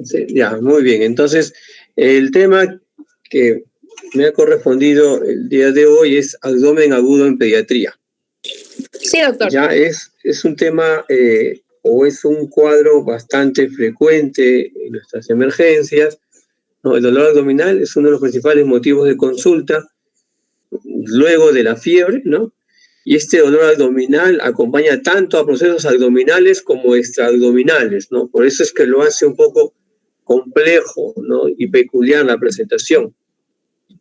Sí, ya, muy bien. Entonces, el tema que me ha correspondido el día de hoy es abdomen agudo en pediatría. Sí, doctor. Ya es un tema o es un cuadro bastante frecuente en nuestras emergencias, ¿no? El dolor abdominal es uno de los principales motivos de consulta luego de la fiebre, ¿no? Y este dolor abdominal acompaña tanto a procesos abdominales como extraabdominales, ¿no? Por eso es que lo hace un poco complejo, ¿no? Y peculiar la presentación.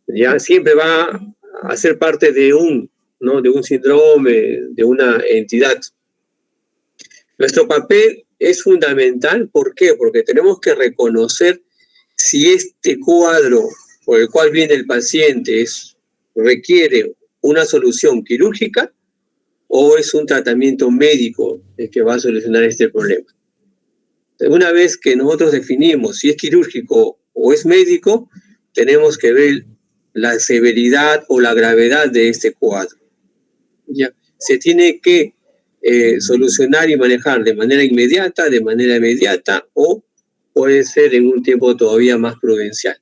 Ya siempre va a ser parte de ¿no? De un síndrome, de una entidad. Nuestro papel es fundamental, ¿por qué? Porque tenemos que reconocer si este cuadro por el cual viene el paciente requiere una solución quirúrgica o es un tratamiento médico el que va a solucionar este problema. Una vez que nosotros definimos si es quirúrgico o es médico, tenemos que ver la severidad o la gravedad de este cuadro. ¿Ya? Se tiene que solucionar y manejar de manera inmediata o puede ser en un tiempo todavía más prudencial.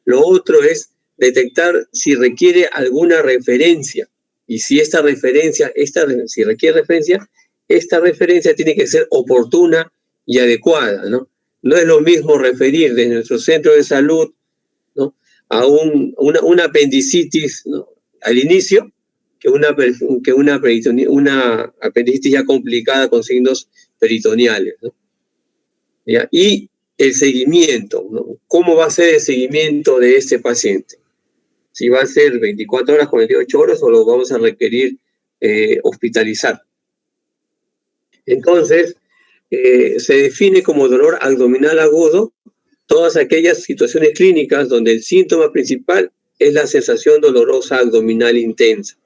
Lo otro es detectar si requiere alguna referencia y si esta referencia, si requiere referencia, esta referencia tiene que ser oportuna y adecuada, ¿no? No es lo mismo referir de nuestro centro de salud, ¿no? A una apendicitis, ¿no? Al inicio que una apendicitis ya complicada con signos peritoneales, ¿no? ¿Ya? Y el seguimiento, ¿no? ¿Cómo va a ser el seguimiento de este paciente? Si va a ser 24 horas, 48 horas o lo vamos a requerir hospitalizar. Entonces, se define como dolor abdominal agudo todas aquellas situaciones clínicas donde el síntoma principal es la sensación dolorosa abdominal intensa,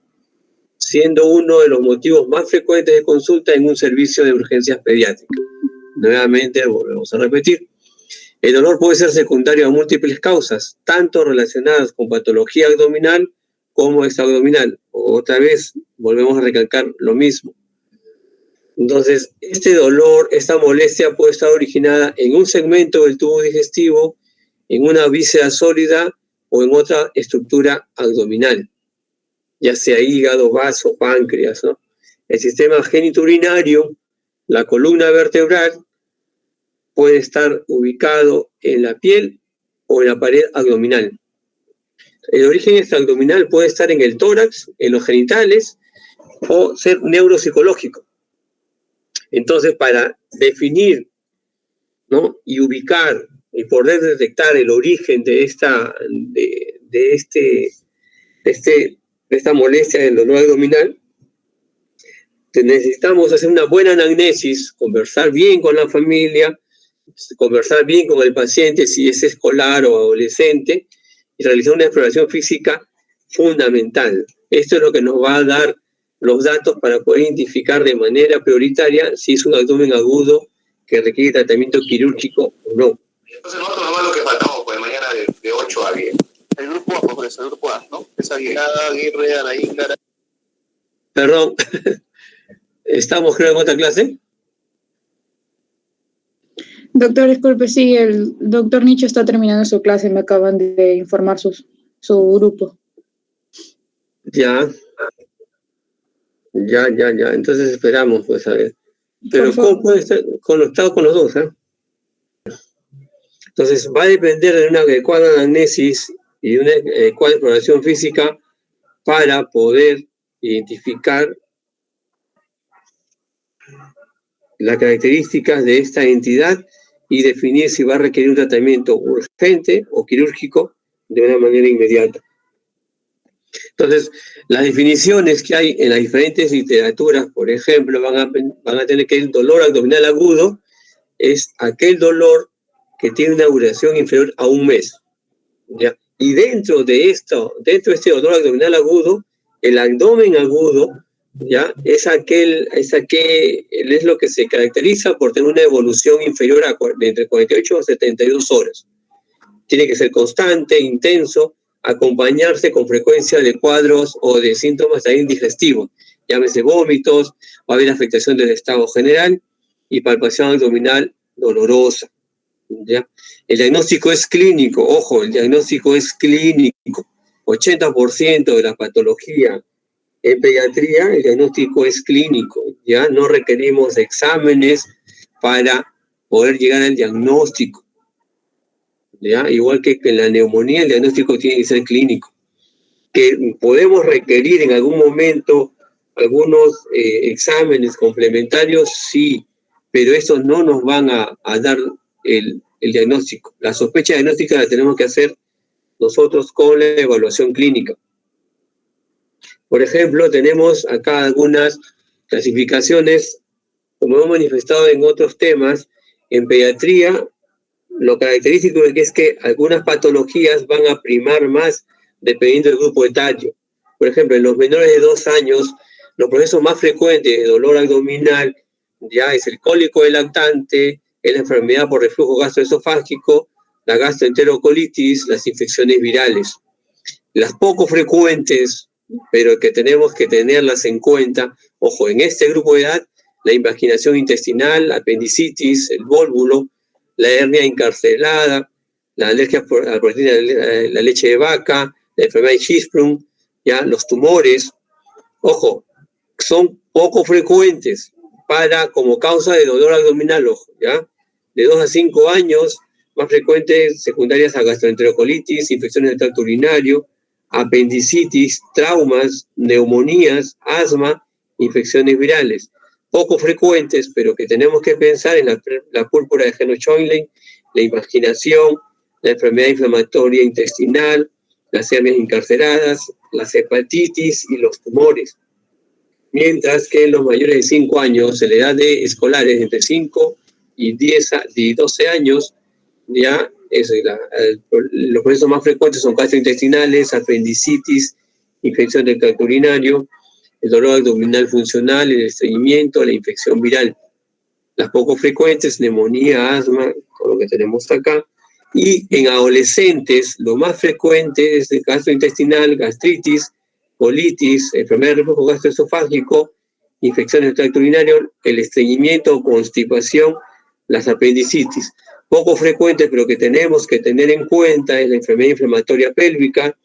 siendo uno de los motivos más frecuentes de consulta en un servicio de urgencias pediátricas. Nuevamente, volvemos a repetir. El dolor puede ser secundario a múltiples causas, tanto relacionadas con patología abdominal como extraabdominal. Otra vez, volvemos a recalcar lo mismo. Entonces, este dolor, esta molestia puede estar originada en un segmento del tubo digestivo, en una víscera sólida o en otra estructura abdominal, ya sea hígado, vaso, páncreas, ¿no? El sistema genitourinario, la columna vertebral, puede estar ubicado en la piel o en la pared abdominal. El origen extraabdominal puede estar en el tórax, en los genitales o ser neuropsicológico. Entonces, para definir, ¿no? Y ubicar y poder detectar el origen de esta molestia del dolor abdominal, necesitamos hacer una buena anamnesis, conversar bien con la familia, conversar bien con el paciente si es escolar o adolescente y realizar una exploración física fundamental. Esto es lo que nos va a dar los datos para poder identificar de manera prioritaria si es un abdomen agudo que requiere tratamiento quirúrgico o no. Entonces nosotros nomás lo que faltamos, pues mañana de 8 a 10. El grupo A, pues el grupo A, ¿no? Esa Aguilada, Aguirre, Araín, Gara. Perdón, ¿estamos creo en otra clase? Doctor, disculpe, sí, el doctor Nicho está terminando su clase, me acaban de informar su grupo. Ya. Entonces esperamos, pues, a ver. Pero ¿cómo puede estar conectado con los dos? Entonces va a depender de una adecuada anamnesis y de una adecuada exploración física para poder identificar las características de esta entidad y definir si va a requerir un tratamiento urgente o quirúrgico de una manera inmediata. Entonces, las definiciones que hay en las diferentes literaturas, por ejemplo, van a tener que el dolor abdominal agudo es aquel dolor que tiene una duración inferior a un mes, ¿ya? Y dentro de este dolor abdominal agudo, el abdomen agudo, ¿ya? Es lo que se caracteriza por tener una evolución inferior a entre 48 a 72 horas. Tiene que ser constante, intenso, acompañarse con frecuencia de cuadros o de síntomas también digestivos, llámese vómitos, va a haber afectación del estado general y palpación abdominal dolorosa, ¿ya? El diagnóstico es clínico, ojo, el diagnóstico es clínico. 80% de la patología en pediatría, el diagnóstico es clínico, ¿ya? No requerimos exámenes para poder llegar al diagnóstico, ¿ya? Igual que en la neumonía, el diagnóstico tiene que ser clínico. Que podemos requerir en algún momento algunos exámenes complementarios, sí, pero estos no nos van a dar el diagnóstico. La sospecha diagnóstica la tenemos que hacer nosotros con la evaluación clínica. Por ejemplo, tenemos acá algunas clasificaciones, como hemos manifestado en otros temas. En pediatría, lo característico es que algunas patologías van a primar más dependiendo del grupo etario. Por ejemplo, en los menores de 2 años, los procesos más frecuentes de dolor abdominal ya es el cólico del lactante, es la enfermedad por reflujo gastroesofágico, la gastroenterocolitis, las infecciones virales. Las poco frecuentes, pero que tenemos que tenerlas en cuenta, ojo, en este grupo de edad, la invaginación intestinal, la apendicitis, el vólvulo, la hernia encarcelada, la alergia a la proteína de la leche de vaca, la enfermedad de Hirschsprung, ya los tumores, ojo, son poco frecuentes como causa de dolor abdominal, ojo, ya, de 2 a 5 años, más frecuentes secundarias a gastroenterocolitis, infecciones del tracto urinario, apendicitis, traumas, neumonías, asma, infecciones virales. Poco frecuentes, pero que tenemos que pensar en la púrpura de Heno-Schönlein, la invaginación, la enfermedad inflamatoria intestinal, las hernias encarceladas, las hepatitis y los tumores. Mientras que en los mayores de 5 años, en la edad de escolares entre 5 y 12 años, ya los procesos más frecuentes son gastrointestinales, apendicitis, infección del tracto urinario, el dolor abdominal funcional, el estreñimiento, la infección viral. Las poco frecuentes, neumonía, asma, con lo que tenemos acá. Y en adolescentes, lo más frecuente es el gastrointestinal, gastritis, colitis, enfermedad del reflujo gastroesofágico, infecciones del tracto urinario, el estreñimiento, constipación, las apendicitis. Poco frecuentes, pero que tenemos que tener en cuenta, es la enfermedad inflamatoria pélvica,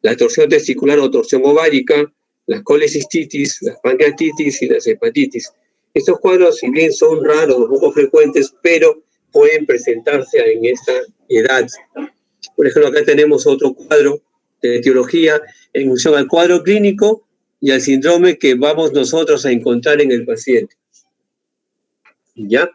la torsión testicular o torsión ovárica, las colecistitis, las pancreatitis y las hepatitis. Estos cuadros, si bien son raros o poco frecuentes, pero pueden presentarse en esta edad. Por ejemplo, acá tenemos otro cuadro de etiología en función al cuadro clínico y al síndrome que vamos nosotros a encontrar en el paciente. ¿Ya?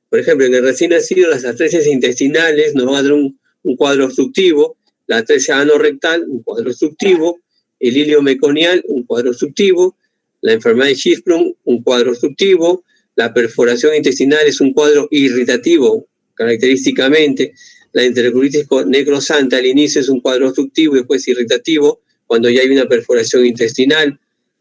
Por ejemplo, en el recién nacido, las atresias intestinales nos van a dar un cuadro obstructivo, la atresia anorrectal, un cuadro obstructivo, el hilio meconial, un cuadro obstructivo, la enfermedad de Hirschsprung, un cuadro obstructivo, la perforación intestinal es un cuadro irritativo, característicamente, la enterocolitis necrosante al inicio es un cuadro obstructivo y después irritativo, cuando ya hay una perforación intestinal,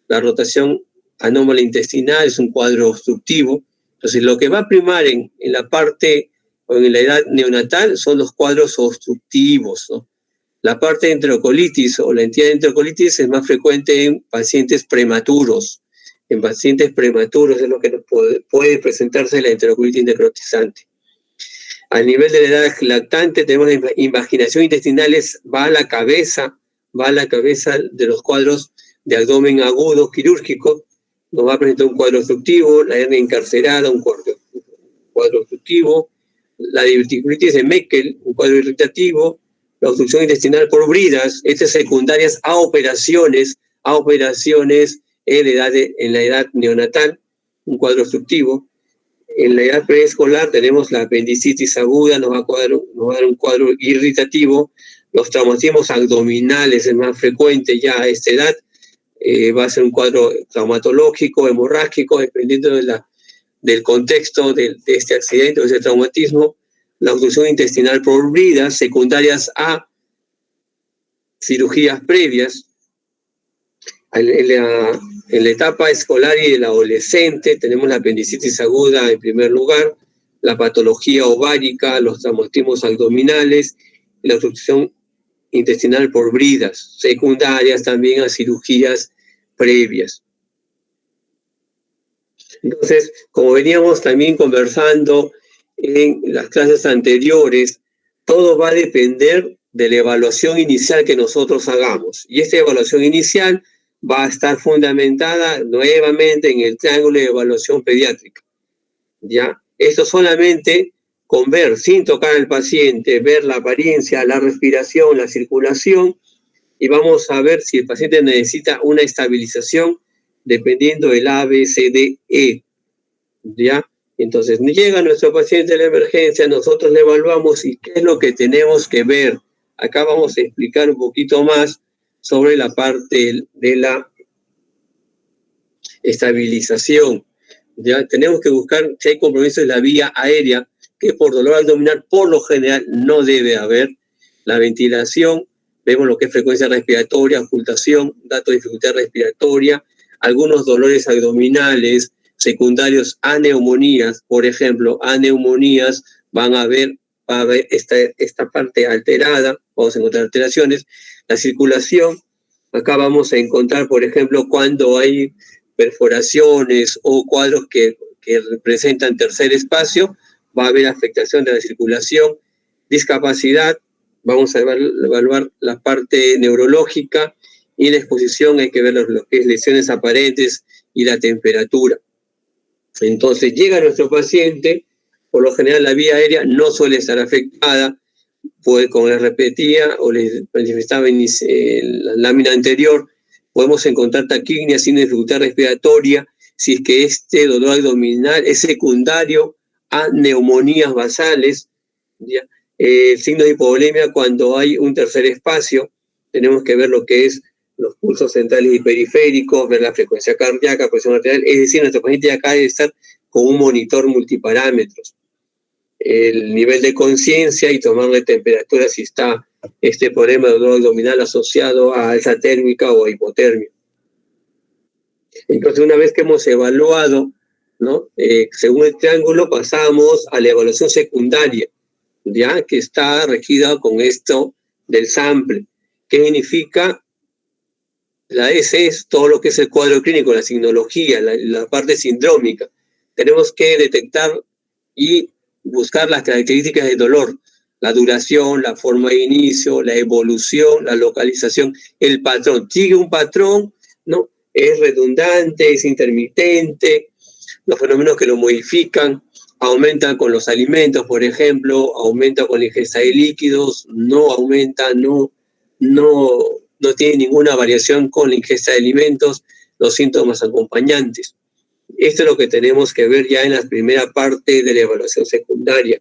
la rotación anómala intestinal es un cuadro obstructivo. Entonces, lo que va a primar en la parte o en la edad neonatal son los cuadros obstructivos, ¿no? La parte de enterocolitis o la entidad de enterocolitis es más frecuente en pacientes prematuros. En pacientes prematuros es lo que puede presentarse la enterocolitis necrotizante. A nivel de la edad lactante tenemos la invaginación intestinal, va a la cabeza de los cuadros de abdomen agudo quirúrgico. Nos va a presentar un cuadro obstructivo, la hernia encarcelada, un cuadro obstructivo, la diverticulitis de Meckel, un cuadro irritativo, la obstrucción intestinal por bridas, estas secundarias a operaciones en la edad neonatal, un cuadro obstructivo. En la edad preescolar tenemos la apendicitis aguda, nos va a dar un cuadro irritativo. Los traumatismos abdominales es más frecuente ya a esta edad. Va a ser un cuadro traumatológico, hemorrágico, dependiendo del contexto de este accidente o ese traumatismo. La obstrucción intestinal por bridas, secundarias a cirugías previas. En la etapa escolar y del adolescente tenemos la apendicitis aguda en primer lugar, la patología ovárica, los traumatismos abdominales, la obstrucción intestinal por bridas, secundarias también a cirugías previas. Entonces, como veníamos también conversando en las clases anteriores, todo va a depender de la evaluación inicial que nosotros hagamos. Y esta evaluación inicial va a estar fundamentada nuevamente en el triángulo de evaluación pediátrica. ¿Ya? Esto solamente con ver, sin tocar al paciente, ver la apariencia, la respiración, la circulación, y vamos a ver si el paciente necesita una estabilización dependiendo del A, B, C, D, E. ¿Ya? Entonces, llega nuestro paciente a la emergencia, nosotros le evaluamos y qué es lo que tenemos que ver. Acá vamos a explicar un poquito más sobre la parte de la estabilización. Ya tenemos que buscar si hay compromiso en la vía aérea, que por dolor abdominal por lo general no debe haber. La ventilación, vemos lo que es frecuencia respiratoria, ocultación, datos de dificultad respiratoria, algunos dolores abdominales secundarios a neumonías, por ejemplo, a neumonías va a haber esta parte alterada, vamos a encontrar alteraciones. La circulación, acá vamos a encontrar, por ejemplo, cuando hay perforaciones o cuadros que representan tercer espacio, va a haber afectación de la circulación. Discapacidad, vamos a evaluar la parte neurológica, y la exposición hay que ver lo que es lesiones aparentes y la temperatura. Entonces llega nuestro paciente, por lo general la vía aérea no suele estar afectada, pues como les repetía o les manifestaba en la lámina anterior, podemos encontrar taquipnea sin dificultad respiratoria si es que este dolor abdominal es secundario a neumonías basales, ¿ya? El signo de hipovolemia cuando hay un tercer espacio, tenemos que ver lo que es los pulsos centrales y periféricos, ver la frecuencia cardíaca, presión arterial, es decir, nuestro paciente acá debe estar con un monitor multiparámetros. El nivel de conciencia y tomarle temperatura si está este problema de dolor abdominal asociado a alza térmica o a hipotermia. Entonces, una vez que hemos evaluado, ¿no? Según el triángulo, pasamos a la evaluación secundaria, ya que está regida con esto del sample. ¿Qué significa? La S es todo lo que es el cuadro clínico, la signología, la parte sindrómica. Tenemos que detectar y buscar las características del dolor, la duración, la forma de inicio, la evolución, la localización, el patrón. Sigue un patrón, ¿no? Es redundante, es intermitente, los fenómenos que lo modifican, aumentan con los alimentos, por ejemplo, aumenta con la ingesta de líquidos, no aumenta, no tiene ninguna variación con la ingesta de alimentos, los síntomas acompañantes. Esto es lo que tenemos que ver ya en la primera parte de la evaluación secundaria.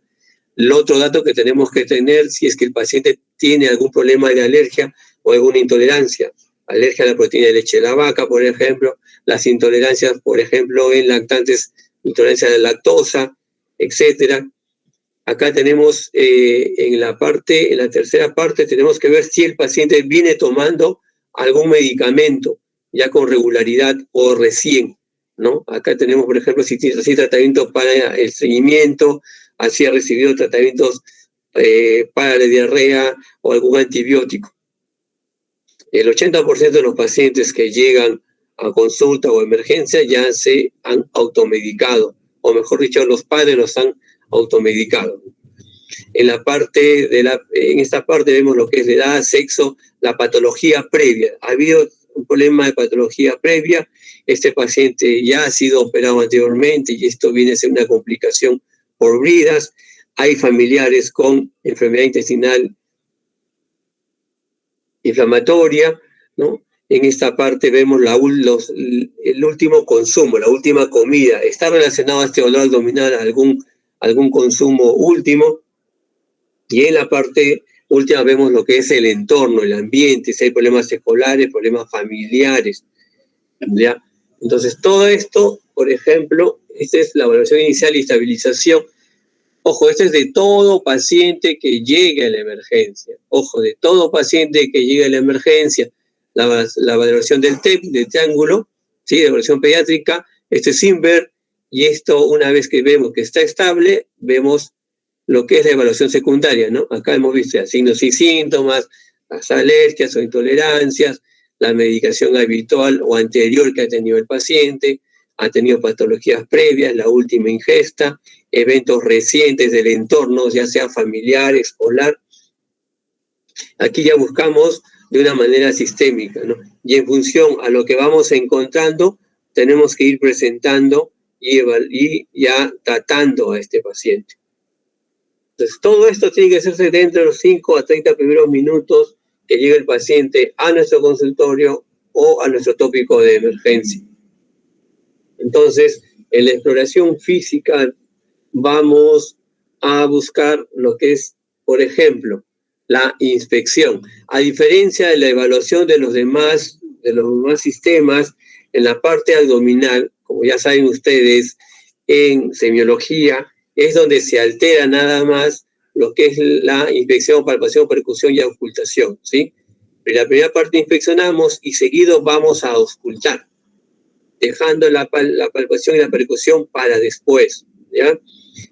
El otro dato que tenemos que tener si es que el paciente tiene algún problema de alergia o alguna intolerancia. Alergia a la proteína de leche de la vaca, por ejemplo, las intolerancias, por ejemplo, en lactantes, intolerancia a la lactosa, etcétera. Acá tenemos en la tercera parte, tenemos que ver si el paciente viene tomando algún medicamento ya con regularidad o recién, ¿no? Acá tenemos, por ejemplo, si tratamiento para el estreñimiento, así ha recibido tratamientos para la diarrea o algún antibiótico. El 80% de los pacientes que llegan a consulta o emergencia ya se han automedicado, o mejor dicho, los padres los han automedicado. En esta parte vemos lo que es la edad, sexo, la patología previa. Ha habido un problema de patología previa, este paciente ya ha sido operado anteriormente y esto viene a ser una complicación por bridas. Hay familiares con enfermedad intestinal inflamatoria, ¿no? En esta parte vemos el último consumo, la última comida. Está relacionado a este dolor abdominal, algún consumo último. Y en la parte última vemos lo que es el entorno, el ambiente, si hay problemas escolares, problemas familiares, ¿ya? Entonces, todo esto, por ejemplo, esta es la evaluación inicial y estabilización. Ojo, esto es de todo paciente que llegue a la emergencia. Ojo, de todo paciente que llegue a la emergencia. La valoración del TEP, del triángulo, ¿sí? De evaluación pediátrica, esto es sin ver, y esto una vez que vemos que está estable, vemos lo que es la evaluación secundaria, ¿no? Acá hemos visto signos y síntomas, las alergias o intolerancias, la medicación habitual o anterior que ha tenido el paciente, ha tenido patologías previas, la última ingesta, eventos recientes del entorno, ya sea familiar, escolar. Aquí ya buscamos de una manera sistémica, ¿no? Y en función a lo que vamos encontrando, tenemos que ir presentando y ya tratando a este paciente. Entonces, todo esto tiene que hacerse dentro de los 5 a 30 primeros minutos que llegue el paciente a nuestro consultorio o a nuestro tópico de emergencia. Entonces, en la exploración física vamos a buscar lo que es, por ejemplo, la inspección. A diferencia de la evaluación de los demás sistemas, en la parte abdominal, como ya saben ustedes, en semiología, es donde se altera nada más lo que es la inspección, palpación, percusión y auscultación, ¿sí? En la primera parte inspeccionamos y seguido vamos a auscultar, dejando la palpación y la percusión para después, ¿ya?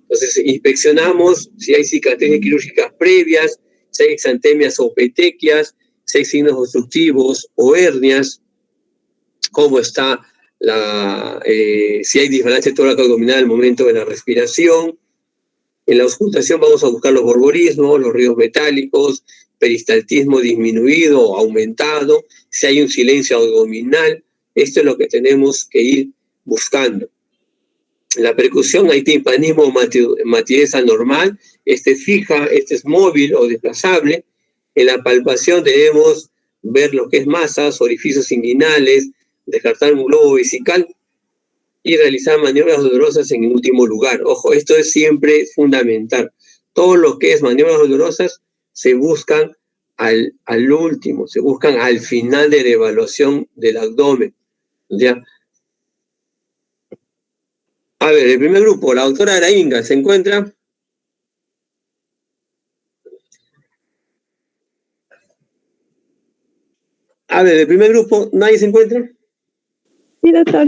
Entonces, inspeccionamos si hay cicatrices quirúrgicas previas, si hay exantemias o petequias, si hay signos obstructivos o hernias, cómo está si hay disbalancia tóraco-abdominal al momento de la respiración. En la auscultación vamos a buscar los borborismos, los ruidos metálicos, peristaltismo disminuido o aumentado, si hay un silencio abdominal. Esto es lo que tenemos que ir buscando. En la percusión hay timpanismo o matidez anormal, este fija, este es móvil o desplazable. En la palpación debemos ver lo que es masas, orificios inguinales, descartar un globo vesical y realizar maniobras dolorosas en el último lugar. Ojo, esto es siempre fundamental. Todo lo que es maniobras dolorosas se buscan al último, se buscan al final de la evaluación del abdomen, ¿ya? A ver, el primer grupo, la doctora Arainga, ¿se encuentra? A ver, el primer grupo, ¿nadie se encuentra? Sí, doctor.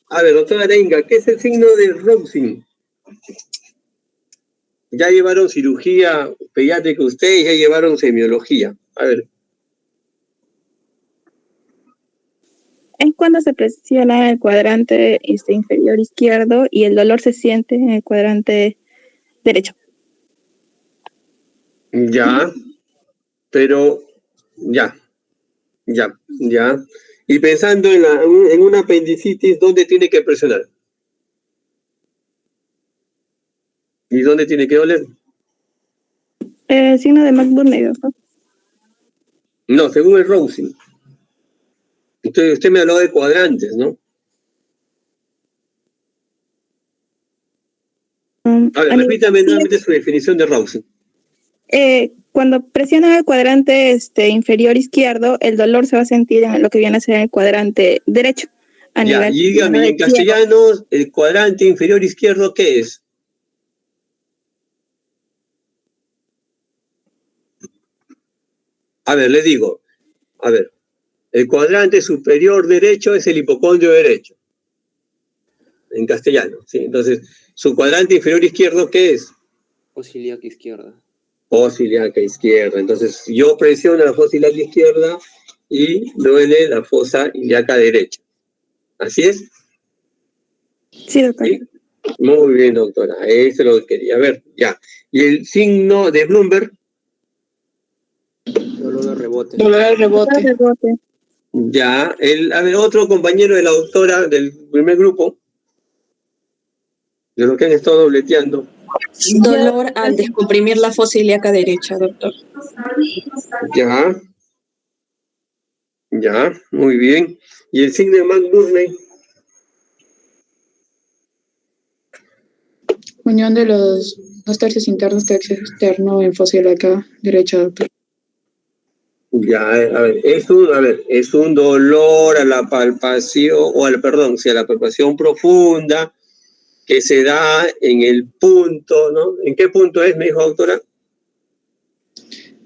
A ver, doctora Arainga, ¿qué es el signo de Rousing? Ya llevaron cirugía pediátrica ustedes, ya llevaron semiología. A ver. Es cuando se presiona el cuadrante inferior izquierdo y el dolor se siente en el cuadrante derecho. Ya, pero ya. Y pensando en una apendicitis, ¿dónde tiene que presionar? ¿Y dónde tiene que doler? El signo de McBurney, ¿no? No, según el Rousing. Usted me habló de cuadrantes, ¿no? A ver, repítame nuevamente su definición de Rousing. Cuando presiona el cuadrante inferior izquierdo, el dolor se va a sentir en lo que viene a ser el cuadrante derecho. Y dígame, en castellano, el cuadrante inferior izquierdo, ¿qué es? A ver, le digo. A ver, el cuadrante superior derecho es el hipocondrio derecho. En castellano, ¿sí? Entonces, su cuadrante inferior izquierdo, ¿qué es? Fosa ilíaca izquierda. Fosa ilíaca izquierda. Entonces, yo presiono la fosa ilíaca izquierda y duele la fosa ilíaca derecha. ¿Así es? Sí, doctor. ¿Sí? Muy bien, doctora. Eso es lo que quería ver. Ya. ¿Y el signo de Bloomberg? Dolor de rebote. Dolor de rebote. Ya. A ver, otro compañero de la doctora del primer grupo, de los que han estado dobleteando. Dolor al descomprimir la fosa ilíaca derecha, doctor. Ya, muy bien. ¿Y el signo de McBurney? Unión de los dos tercios internos, tercio externo en fosa ilíaca derecha, doctor. Ya, a ver, es un dolor a la palpación, a la palpación profunda que se da en el punto, ¿no? ¿En qué punto es, me dijo, doctora?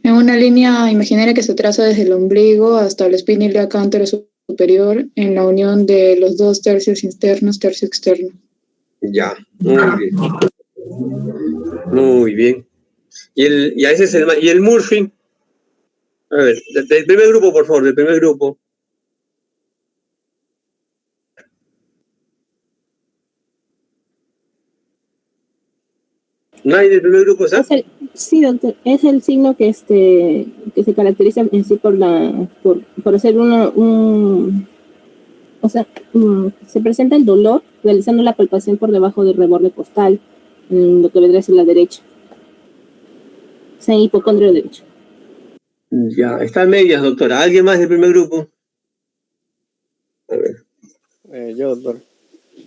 En una línea imaginaria que se traza desde el ombligo hasta la espina ilíaca anterior superior, en la unión de los dos tercios internos, tercio externo. Ya, muy bien. Muy bien. ¿Y el Murphy? A ver, del primer grupo, por favor, del primer grupo. ¿Nadie del primer grupo está? Sí, doctor, es el signo que se caracteriza en sí por hacer se presenta el dolor realizando la palpación por debajo del reborde costal, en lo que vendría a ser la derecha. O sea, hipocondrio derecho. Ya, están medias, doctora. ¿Alguien más del primer grupo? A ver. Yo, doctor.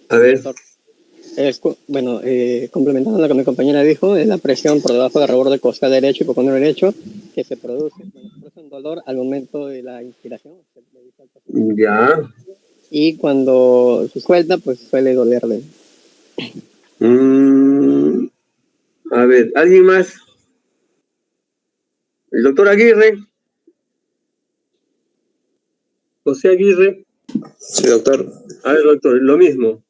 A ver. Doctor. Complementando lo que mi compañera dijo, es la presión por debajo del reborde costal derecho, hipocondrio derecho, que se produce un dolor al momento de la inspiración. Ya. Y cuando se suelta, pues suele dolerle. A ver, ¿alguien más? ¿El doctor Aguirre? ¿José Aguirre? Sí, doctor. A ver, doctor, lo mismo.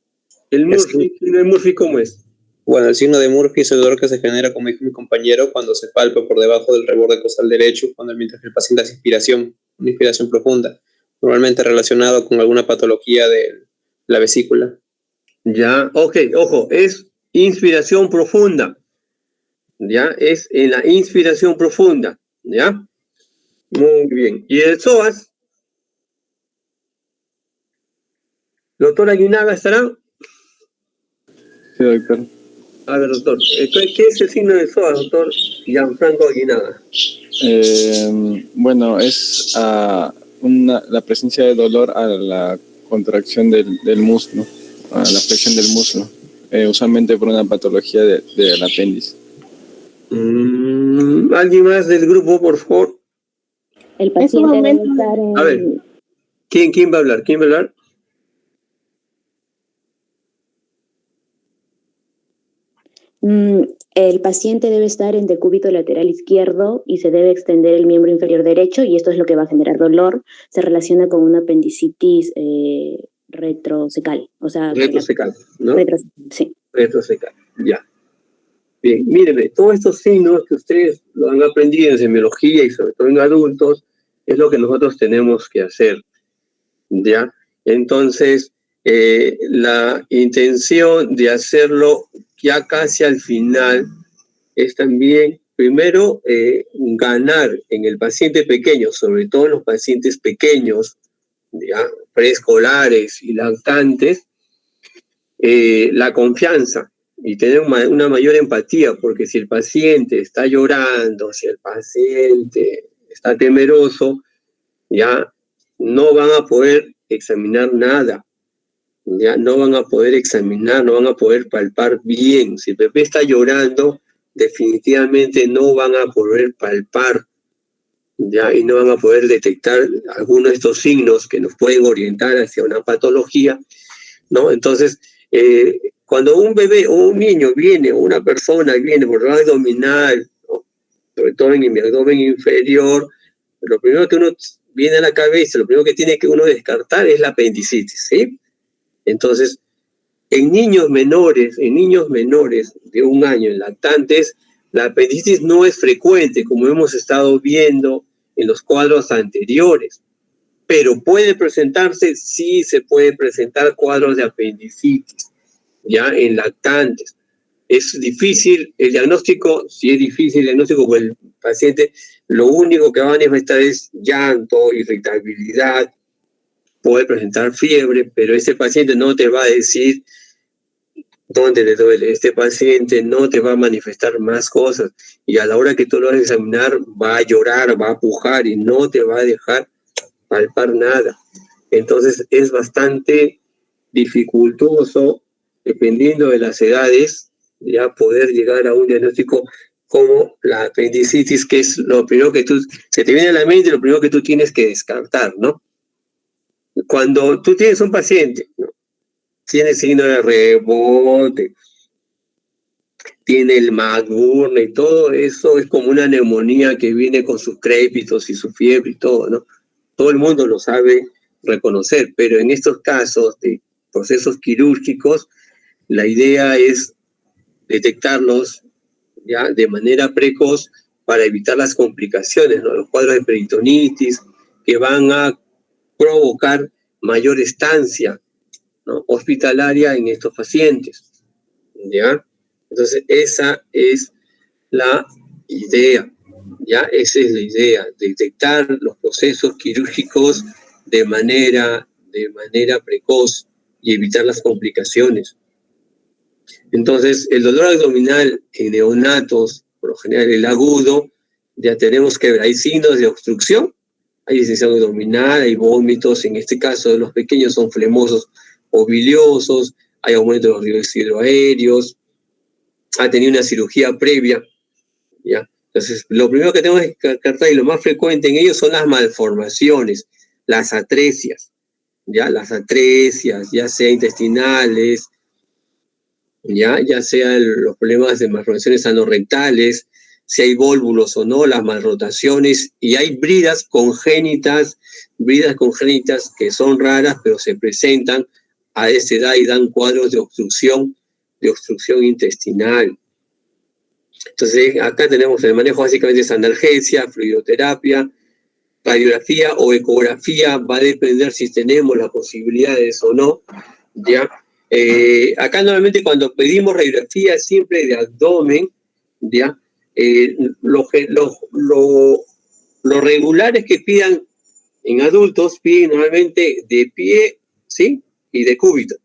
¿El Murphy cómo es? Bueno, el signo de Murphy es el dolor que se genera, como dijo mi compañero, cuando se palpa por debajo del reborde costal derecho, mientras el paciente hace una inspiración profunda, normalmente relacionado con alguna patología de la vesícula. Ya, ok, ojo, es inspiración profunda. Ya, es en la inspiración profunda. ¿Ya? Muy bien. ¿Y el psoas? ¿Doctor Aguinaga estará? Sí, doctor. A ver, doctor, ¿qué es el signo del psoas, doctor Gianfranco Aguinaga? Bueno, es la presencia de dolor a la contracción del muslo, a la flexión del muslo, usualmente por una patología del apéndice. ¿Alguien más del grupo, por favor? El paciente debe estar A ver, ¿quién va a hablar? ¿Quién va a hablar? El paciente debe estar en decúbito lateral izquierdo y se debe extender el miembro inferior derecho, y esto es lo que va a generar dolor. Se relaciona con una apendicitis retrocecal. O sea, retrocecal, ¿no? Sí. Retrocecal, ya. Bien, mírenme, todos estos signos que ustedes lo han aprendido en semiología y sobre todo en adultos, es lo que nosotros tenemos que hacer, ¿ya? Entonces, la intención de hacerlo ya casi al final es también, primero, ganar en el paciente pequeño, sobre todo en los pacientes pequeños, ¿ya? Preescolares y lactantes, la confianza y tener una mayor empatía, porque si el paciente está llorando, si el paciente está temeroso, ya no van a poder examinar nada, ya no van a poder examinar, no van a poder palpar bien. Si el bebé está llorando, definitivamente no van a poder palpar, ya, y no van a poder detectar algunos de estos signos que nos pueden orientar hacia una patología, ¿no? Entonces, cuando un bebé o un niño viene, o una persona viene por el abdominal, ¿no? Sobre todo en mi abdomen inferior, lo primero que uno viene a la cabeza, lo primero que tiene que uno descartar es la apendicitis, ¿sí? Entonces, en niños menores de 1 año, en lactantes, la apendicitis no es frecuente, como hemos estado viendo en los cuadros anteriores. Pero puede presentarse, sí se puede presentar cuadros de apendicitis, ya en lactantes. Es difícil el diagnóstico, sí es difícil el diagnóstico, porque el paciente lo único que va a manifestar es llanto, irritabilidad, puede presentar fiebre, pero ese paciente no te va a decir dónde le duele. Este paciente no te va a manifestar más cosas, y a la hora que tú lo vas a examinar va a llorar, va a pujar y no te va a dejar palpar nada. Entonces es bastante dificultoso, dependiendo de las edades, ya poder llegar a un diagnóstico como la apendicitis, que es lo primero que se te viene a la mente, lo primero que tú tienes que descartar, ¿no? Cuando tú tienes un paciente, ¿no? Tiene signo de rebote, tiene el McBurney y todo eso, es como una neumonía que viene con sus crépitos y su fiebre y todo, ¿no? Todo el mundo lo sabe reconocer, pero en estos casos de procesos quirúrgicos, la idea es detectarlos ya de manera precoz para evitar las complicaciones, ¿no? Los cuadros de peritonitis que van a provocar mayor estancia, ¿no? Hospitalaria en estos pacientes, ¿ya? Entonces, esa es la idea, ¿ya? Esa es la idea, detectar los procesos quirúrgicos de manera precoz y evitar las complicaciones. Entonces, el dolor abdominal en neonatos, por lo general el agudo, ya tenemos que ver, hay signos de obstrucción, hay distensión abdominal, hay vómitos, en este caso los pequeños son flemosos o biliosos, hay aumento de los ríos hidroaéreos, ha tenido una cirugía previa, ¿ya? Entonces, lo primero que tenemos que descartar y lo más frecuente en ellos son las malformaciones, las atresias, ¿ya? Las atresias, ya sea intestinales, ya sean los problemas de malformaciones anorrectales, si hay vólvulos o no, las malrotaciones, y hay bridas congénitas que son raras, pero se presentan a esa edad y dan cuadros de obstrucción intestinal. Entonces, acá tenemos el manejo básicamente es analgesia, fluidoterapia, radiografía o ecografía, va a depender si tenemos las posibilidades o no, ¿ya? Acá normalmente cuando pedimos radiografía siempre de abdomen, ¿ya? Lo regular es que pidan en adultos, piden normalmente de pie, ¿sí? Y de cúbito.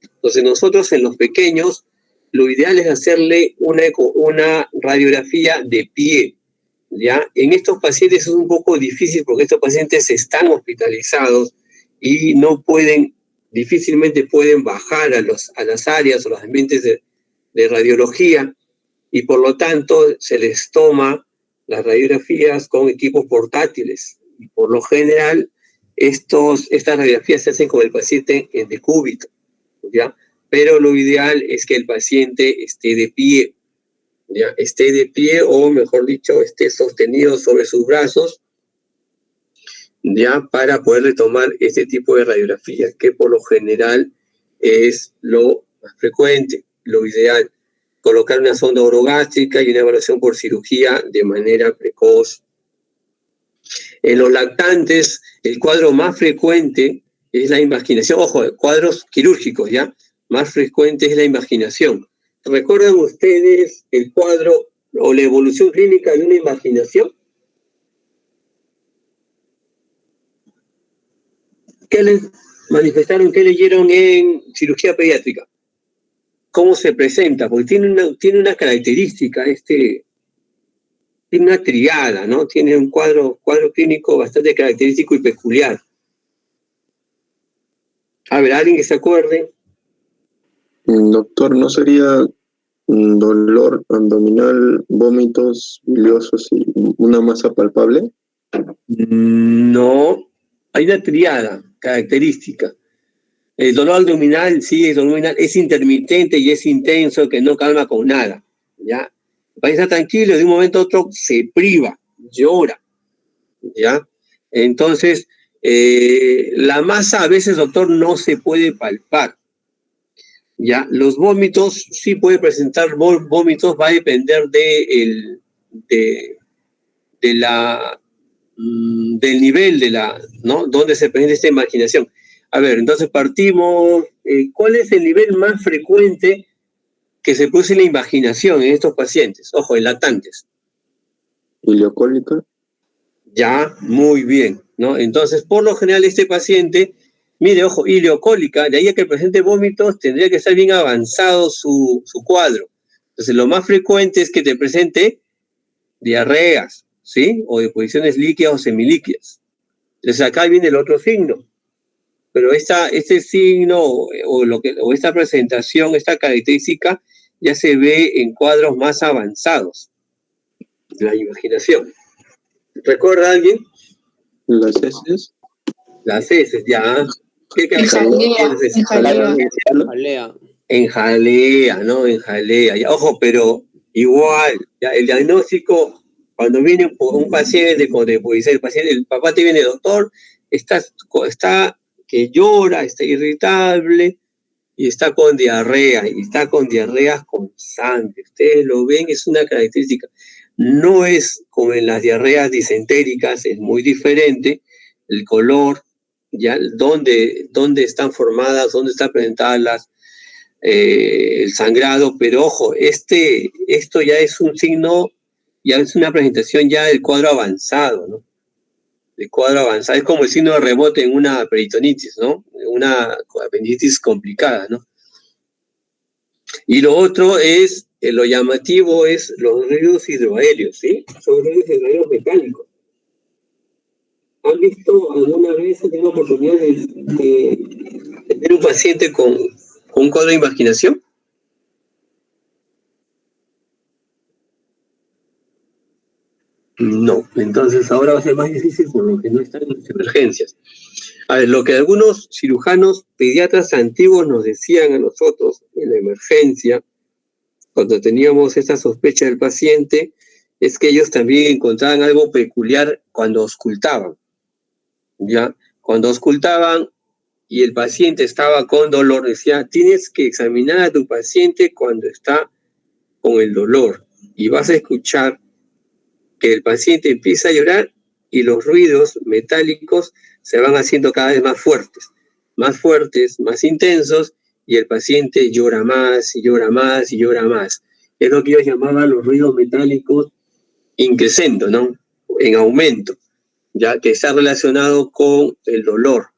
Entonces nosotros en los pequeños, lo ideal es hacerle una radiografía de pie, ¿ya? En estos pacientes es un poco difícil porque estos pacientes están hospitalizados y difícilmente pueden bajar a las áreas o los ambientes de radiología, y por lo tanto se les toma las radiografías con equipos portátiles. Y por lo general, estas radiografías se hacen con el paciente en decúbito, ¿ya? Pero lo ideal es que el paciente esté de pie, ¿ya? Esté de pie o, mejor dicho, esté sostenido sobre sus brazos, ya, para poder tomar este tipo de radiografías, que por lo general es lo más frecuente, lo ideal. Colocar una sonda orogástrica y una evaluación por cirugía de manera precoz. En los lactantes, el cuadro más frecuente es la invaginación. Ojo, cuadros quirúrgicos, ¿ya? Más frecuente es la invaginación. ¿Recuerdan ustedes el cuadro o la evolución clínica de una invaginación? ¿Qué les manifestaron, qué leyeron en cirugía pediátrica? ¿Cómo se presenta? Porque tiene una característica, tiene una triada, ¿no? Tiene un cuadro clínico bastante característico y peculiar. A ver, ¿alguien que se acuerde? Doctor, ¿no sería dolor abdominal, vómitos biliosos y una masa palpable? No, hay una triada característica. El dolor abdominal, sí, el dolor abdominal es intermitente y es intenso, que no calma con nada, ¿ya? El paciente está tranquilo y de un momento a otro se priva, llora, ¿ya? Entonces, la masa a veces, doctor, no se puede palpar, ¿ya? Los vómitos, sí puede presentar vómitos, va a depender del nivel ¿no? Donde se presenta esta imaginación. A ver, entonces partimos, ¿cuál es el nivel más frecuente que se produce en la invaginación en estos pacientes? Ojo, en lactantes. ¿Ileocólica? Ya, muy bien, ¿no? Entonces, por lo general, este paciente, mire, ojo, ileocólica, de ahí a que presente vómitos, tendría que estar bien avanzado su cuadro. Entonces, lo más frecuente es que te presente diarreas, ¿sí? O deposiciones líquidas o semilíquidas. Entonces, acá viene el otro signo. Pero este signo o esta presentación, esta característica, ya se ve en cuadros más avanzados de la imaginación. ¿Recuerda alguien? ¿Las heces? Las heces, ya. ¿Qué En jalea, ¿no? En jalea. Ya, ojo, pero igual, ya, el diagnóstico, cuando viene un paciente, puede ser el papá te viene, doctor, está que llora, está irritable y está con diarrea, y está con diarreas constantes. Ustedes lo ven, es una característica. No es como en las diarreas disentéricas, es muy diferente. El color, ya, dónde están formadas, dónde están presentadas el sangrado, pero ojo, esto ya es un signo, ya es una presentación ya del cuadro avanzado, ¿no? El cuadro avanzado es como el signo de rebote en una peritonitis, ¿no? Una apendicitis complicada, ¿no? Y lo otro es, lo llamativo es los ruidos hidroaéreos, ¿sí? Son ruidos hidroaéreos mecánicos. ¿Han visto alguna vez, han tenido oportunidad de tener un paciente con un cuadro de imaginación? No, entonces ahora va a ser más difícil por lo que no están en las emergencias. A ver, lo que algunos cirujanos pediatras antiguos nos decían a nosotros en la emergencia, cuando teníamos esa sospecha del paciente, es que ellos también encontraban algo peculiar cuando auscultaban. ¿Ya? Cuando auscultaban y el paciente estaba con dolor, decía, tienes que examinar a tu paciente cuando está con el dolor y vas a escuchar que el paciente empieza a llorar y los ruidos metálicos se van haciendo cada vez más fuertes, más intensos, y el paciente llora más y llora más y llora más. Es lo que ellos llamaban los ruidos metálicos increscendo, ¿no? En aumento, ya que está relacionado con el dolor.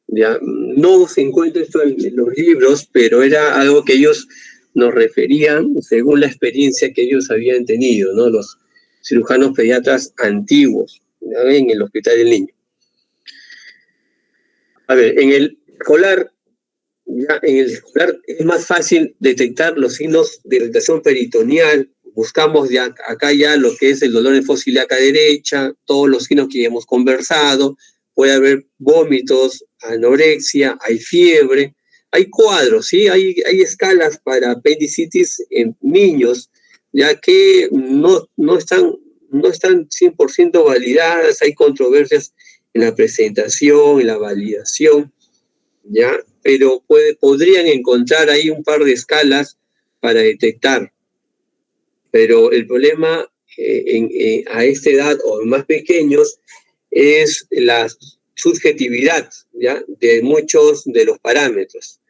Ya no se encuentra esto en los libros, pero era algo que ellos nos referían según la experiencia que ellos habían tenido, ¿no? Los cirujanos pediatras antiguos, ¿ya? En el Hospital del Niño. A ver, en el escolar es más fácil detectar los signos de irritación peritoneal. Buscamos ya acá ya lo que es el dolor en fosa ilíaca derecha, todos los signos que ya hemos conversado. Puede haber vómitos, anorexia, hay fiebre, hay cuadros, ¿sí? Hay escalas para apendicitis en niños, ya que no están 100% validadas, hay controversias en la presentación, en la validación, ¿ya? Pero podrían encontrar ahí un par de escalas para detectar. Pero el problema a esta edad o más pequeños es la subjetividad, ¿ya? De muchos de los parámetros.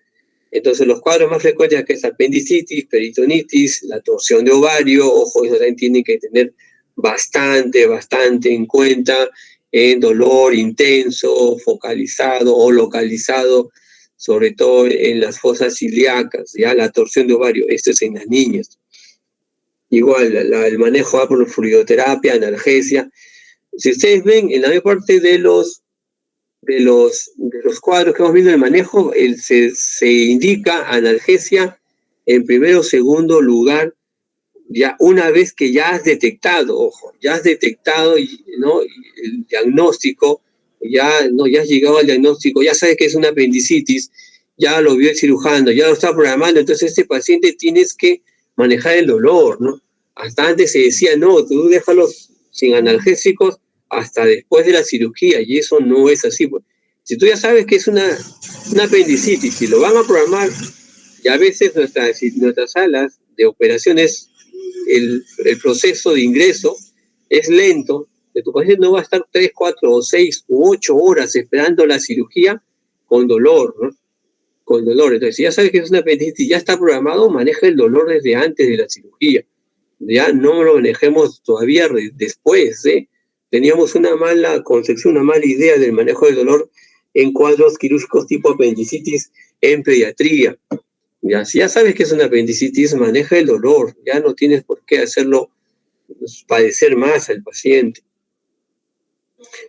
Entonces los cuadros más frecuentes que es apendicitis, peritonitis, la torsión de ovario, ojo, eso también tienen que tener bastante en cuenta en dolor intenso, focalizado o localizado, sobre todo en las fosas ilíacas, ya la torsión de ovario, esto es en las niñas. Igual, el manejo va por fluidoterapia, analgesia. Si ustedes ven, en la mayor parte de los cuadros que hemos visto en el manejo, se indica analgesia en primero o segundo lugar, ya una vez que ya has detectado, ojo, ya has detectado, ¿no? El diagnóstico, ya has llegado al diagnóstico, ya sabes que es una apendicitis, ya lo vio el cirujano, ya lo está programando, entonces este paciente tienes que manejar el dolor, ¿no? Hasta antes se decía, no, tú déjalos sin analgésicos hasta después de la cirugía, y eso no es así. Si tú ya sabes que es una apendicitis y lo van a programar, y a veces nuestras salas de operaciones, el proceso de ingreso es lento, que tu paciente no va a estar 3, 4 o 6 u 8 horas esperando la cirugía con dolor, ¿no? Con dolor. Entonces, si ya sabes que es una apendicitis, ya está programado, maneja el dolor desde antes de la cirugía. Ya no lo manejemos todavía después, ¿eh? Teníamos una mala concepción, una mala idea del manejo del dolor en cuadros quirúrgicos tipo apendicitis en pediatría. Ya, si ya sabes que es una apendicitis, maneja el dolor, ya no tienes por qué hacerlo padecer más al paciente.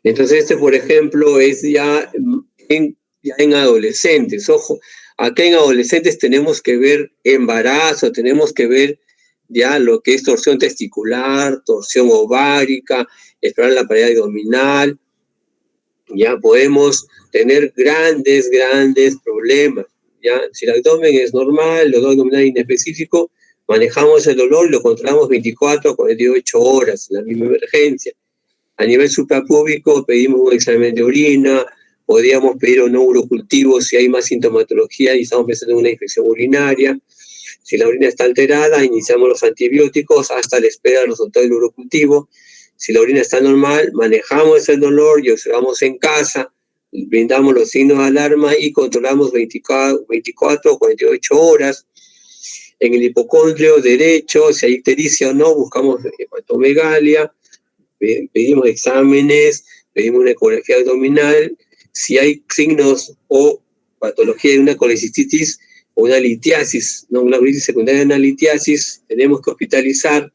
Entonces, por ejemplo, es ya en adolescentes. Ojo, acá en adolescentes tenemos que ver embarazo, tenemos que ver ya lo que es torsión testicular, torsión ovárica, explorar la pared abdominal. Ya podemos tener grandes problemas. ¿Ya? Si el abdomen es normal, el dolor abdominal inespecífico, manejamos el dolor y lo controlamos 24 a 48 horas en la misma emergencia. A nivel suprapúbico pedimos un examen de orina, podríamos pedir un urocultivo si hay más sintomatología y estamos pensando en una infección urinaria. Si la orina está alterada, iniciamos los antibióticos hasta la espera del resultado del urocultivo. Si la orina está normal, manejamos el dolor y observamos en casa brindamos los signos de alarma y controlamos 24 o 48 horas. En el hipocondrio derecho, si hay ictericia o no, buscamos hepatomegalia, pedimos exámenes, pedimos una ecografía abdominal. Si hay signos o patología de una colecistitis o una litiasis, ¿no? Una uveitis secundaria de una litiasis, tenemos que hospitalizar.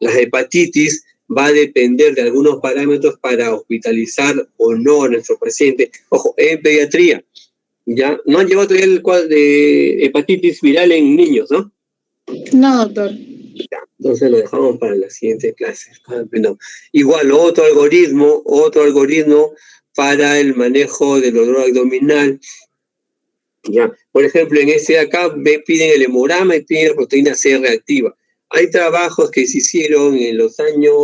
Las hepatitis va a depender de algunos parámetros para hospitalizar o no a nuestro paciente. Ojo, en pediatría, ya no han llevado todavía el cuadro de hepatitis viral en niños, ¿no? No, doctor. Ya, entonces lo dejamos para la siguiente clase. No. Igual, otro algoritmo para el manejo del dolor abdominal. Ya, por ejemplo, en este de acá piden el hemograma y piden la proteína C reactiva. Hay trabajos que se hicieron en los años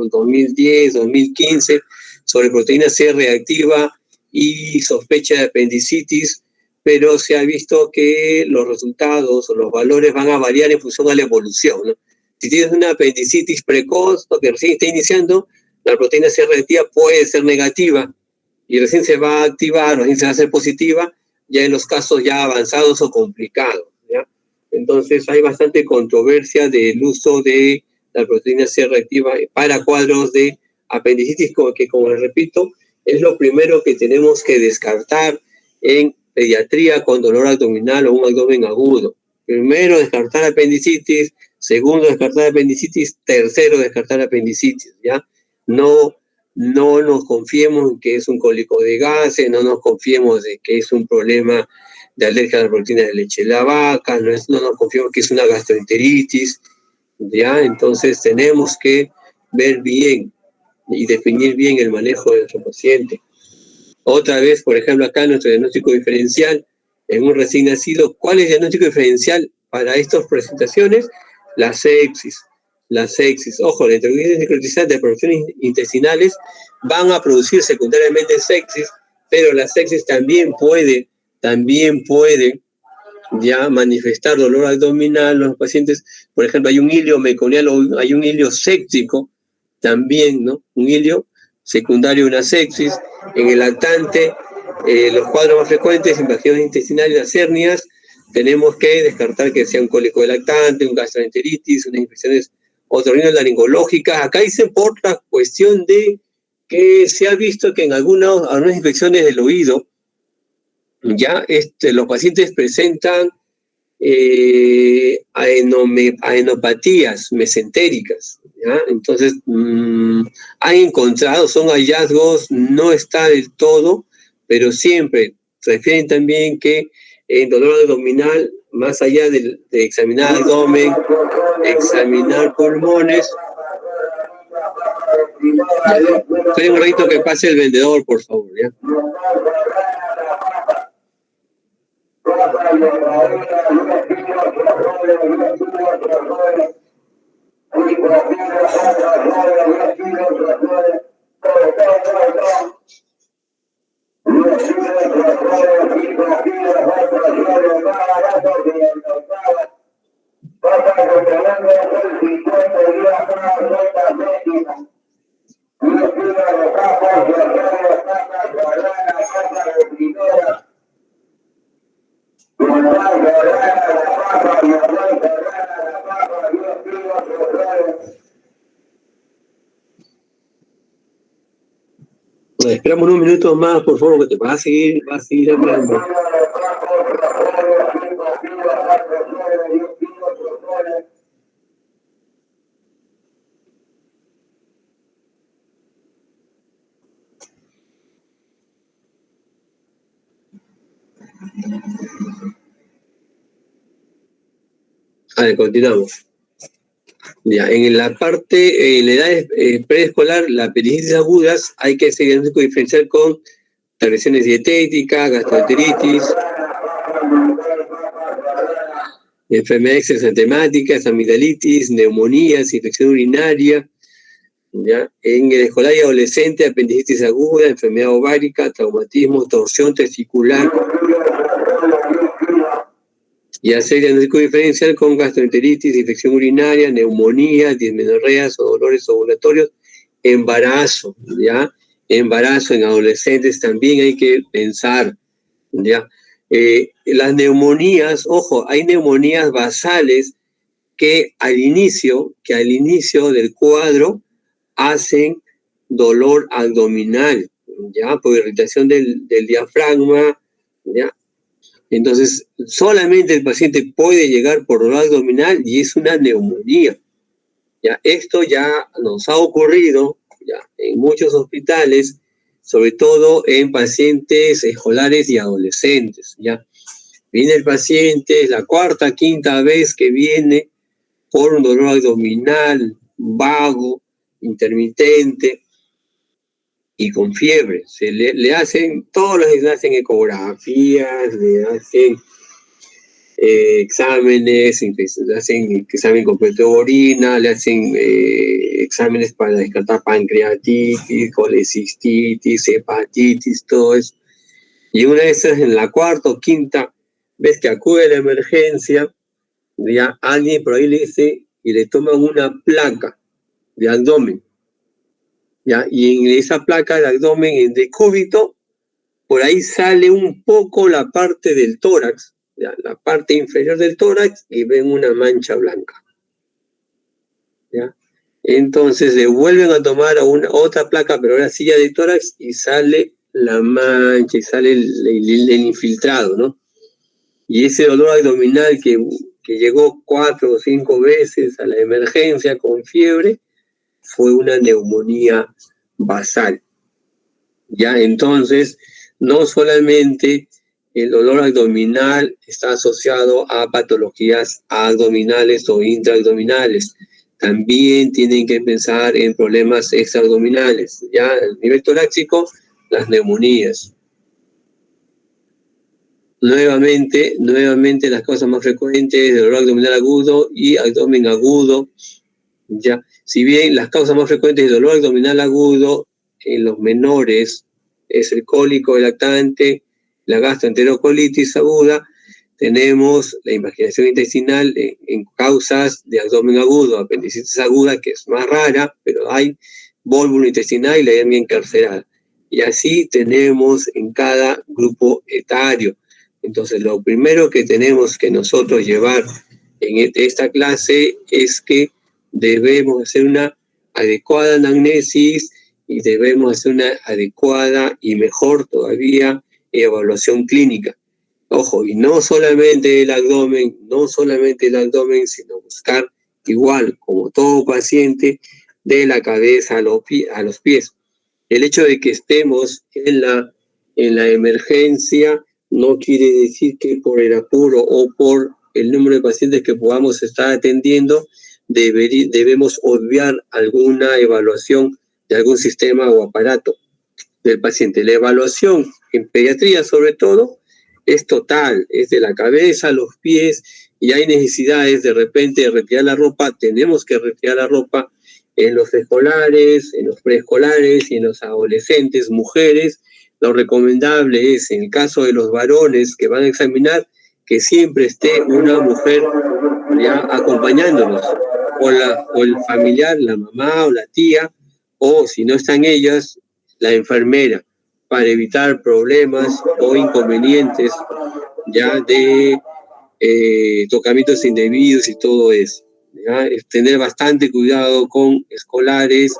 2010, 2015 sobre proteína C reactiva y sospecha de apendicitis, pero se ha visto que los resultados o los valores van a variar en función a la evolución, ¿no? Si tienes una apendicitis precoz o que recién está iniciando, la proteína C reactiva puede ser negativa y recién se va a activar, recién se va a hacer positiva, ya en los casos ya avanzados o complicados, ¿ya? Entonces hay bastante controversia del uso de la proteína C reactiva para cuadros de apendicitis, que como les repito, es lo primero que tenemos que descartar en pediatría con dolor abdominal o un abdomen agudo. Primero, descartar apendicitis. Segundo, descartar apendicitis. Tercero, descartar apendicitis, ¿ya? No nos confiemos en que es un cólico de gases, no nos confiemos de que es un problema de alergia a la proteína de leche de la vaca, no nos confiemos que es una gastroenteritis, ¿ya? Entonces tenemos que ver bien y definir bien el manejo de nuestro paciente. Otra vez, por ejemplo, acá nuestro diagnóstico diferencial en un recién nacido. ¿Cuál es el diagnóstico diferencial para estas presentaciones? La sepsis. Ojo, la introducción necrotizante de porciones intestinales van a producir secundariamente sepsis, pero la sepsis también puede ya manifestar dolor abdominal en los pacientes. Por ejemplo, hay un hilio meconial o hay un hilio séptico también, ¿no? Un hilio secundario a una sepsis. En el lactante, los cuadros más frecuentes, infecciones intestinales, las hernias, tenemos que descartar que sea un cólico de lactante, un gastroenteritis, unas infecciones otorrinolaringológicas. Acá dicen por la cuestión de que se ha visto que en algunas infecciones del oído, ya los pacientes presentan aenopatías mesentéricas, ¿ya? Entonces, han encontrado, son hallazgos, no está del todo, pero siempre refieren también que en dolor abdominal, más allá de examinar abdomen, examinar pulmones. Esperen un ratito que pase el vendedor, por favor, ¿ya? Esperamos unos minutos más, por favor, que te va a seguir hablando. A ver, continuamos. Ya, en la parte, en la edad preescolar, la apendicitis agudas, hay que hacer diagnóstico diferencial con agresiones dietéticas, gastroenteritis, enfermedades exantemáticas, amigdalitis, neumonías, infección urinaria. ¿Ya? En el escolar y adolescente, apendicitis aguda, enfermedad ovárica, traumatismo, torsión testicular. Y hacer diagnóstico diferencial con gastroenteritis, infección urinaria, neumonía, dismenorreas o dolores ovulatorios, embarazo, ¿ya? embarazo en adolescentes también hay que pensar, ¿ya? Las neumonías, ojo, hay neumonías basales que al inicio del cuadro hacen dolor abdominal, ¿ya? Por irritación del diafragma, ¿ya? Entonces, solamente el paciente puede llegar por dolor abdominal y es una neumonía, ¿ya? Esto ya nos ha ocurrido, ¿ya?, en muchos hospitales, sobre todo en pacientes escolares y adolescentes, ¿ya? Viene el paciente, es la cuarta, quinta vez que viene por un dolor abdominal vago, intermitente y con fiebre. Le hacen, todos los días le hacen ecografías, le hacen exámenes, le hacen examen completo de orina, le hacen exámenes para descartar pancreatitis, colecistitis, hepatitis, todo eso. Y una de esas, en la cuarta o quinta vez que acude a la emergencia, ya alguien por ahí le dice y le toman una placa de abdomen, ¿ya? Y en esa placa de abdomen, en decúbito, por ahí sale un poco la parte del tórax, ¿ya?, la parte inferior del tórax, y ven una mancha blanca, ¿ya? Entonces le vuelven a tomar a otra placa, pero ahora sí ya de tórax, y sale la mancha, y sale el infiltrado, ¿no? Y ese dolor abdominal que llegó 4 o 5 veces a la emergencia con fiebre, fue una neumonía basal, ¿ya? Entonces, no solamente el dolor abdominal está asociado a patologías abdominales o intraabdominales, también tienen que pensar en problemas extraabdominales, ya a nivel torácico, las neumonías. Nuevamente las causas más frecuentes de dolor abdominal agudo y abdomen agudo, ya. Si bien las causas más frecuentes de dolor abdominal agudo en los menores es el cólico lactante, la gastroenterocolitis aguda, tenemos la invaginación intestinal en causas de abdomen agudo, apendicitis aguda, que es más rara, pero hay vólvulo intestinal y la hernia encarcerada. Y así tenemos en cada grupo etario. Entonces, lo primero que tenemos que nosotros llevar en esta clase es que debemos hacer una adecuada anamnesis y debemos hacer una adecuada y mejor todavía evaluación clínica. Ojo, y no solamente el abdomen, sino buscar igual, como todo paciente, de la cabeza a los pies. El hecho de que estemos en la emergencia no quiere decir que por el apuro o por el número de pacientes que podamos estar atendiendo debemos obviar alguna evaluación de algún sistema o aparato del paciente. La evaluación en pediatría, sobre todo, es total, es de la cabeza a los pies, y hay necesidades de repente de retirar la ropa. Tenemos que retirar la ropa en los escolares, en los preescolares y en los adolescentes, mujeres. Lo recomendable es, en el caso de los varones que van a examinar, que siempre esté una mujer ya acompañándonos, o el familiar, la mamá o la tía, o si no están ellas, la enfermera, para evitar problemas o inconvenientes ya de tocamientos indebidos y todo eso, ¿ya? Es tener bastante cuidado con escolares,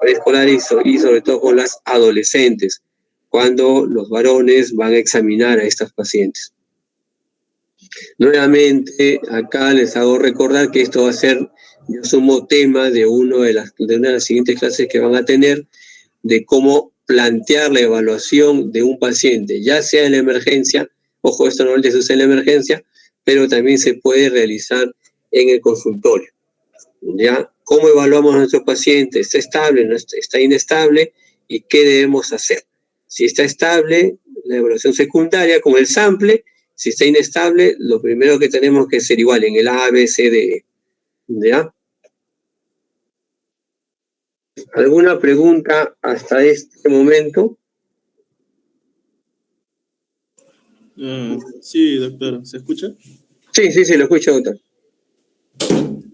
preescolares y sobre todo con las adolescentes, cuando los varones van a examinar a estas pacientes. Nuevamente, acá les hago recordar que esto va a ser, yo sumo tema de una de las siguientes clases que van a tener, de cómo plantear la evaluación de un paciente, ya sea en la emergencia. Ojo, esto normalmente se usa en la emergencia, pero también se puede realizar en el consultorio, ¿ya? ¿Cómo evaluamos a nuestro paciente? ¿Está estable? ¿No está inestable? ¿Y qué debemos hacer? Si está estable, la evaluación secundaria con el sample. Si está inestable, lo primero que tenemos que hacer igual en el A, B, C, D, ¿ya? ¿Alguna pregunta hasta este momento? Sí, doctor, ¿se escucha? Sí, lo escucho, doctor.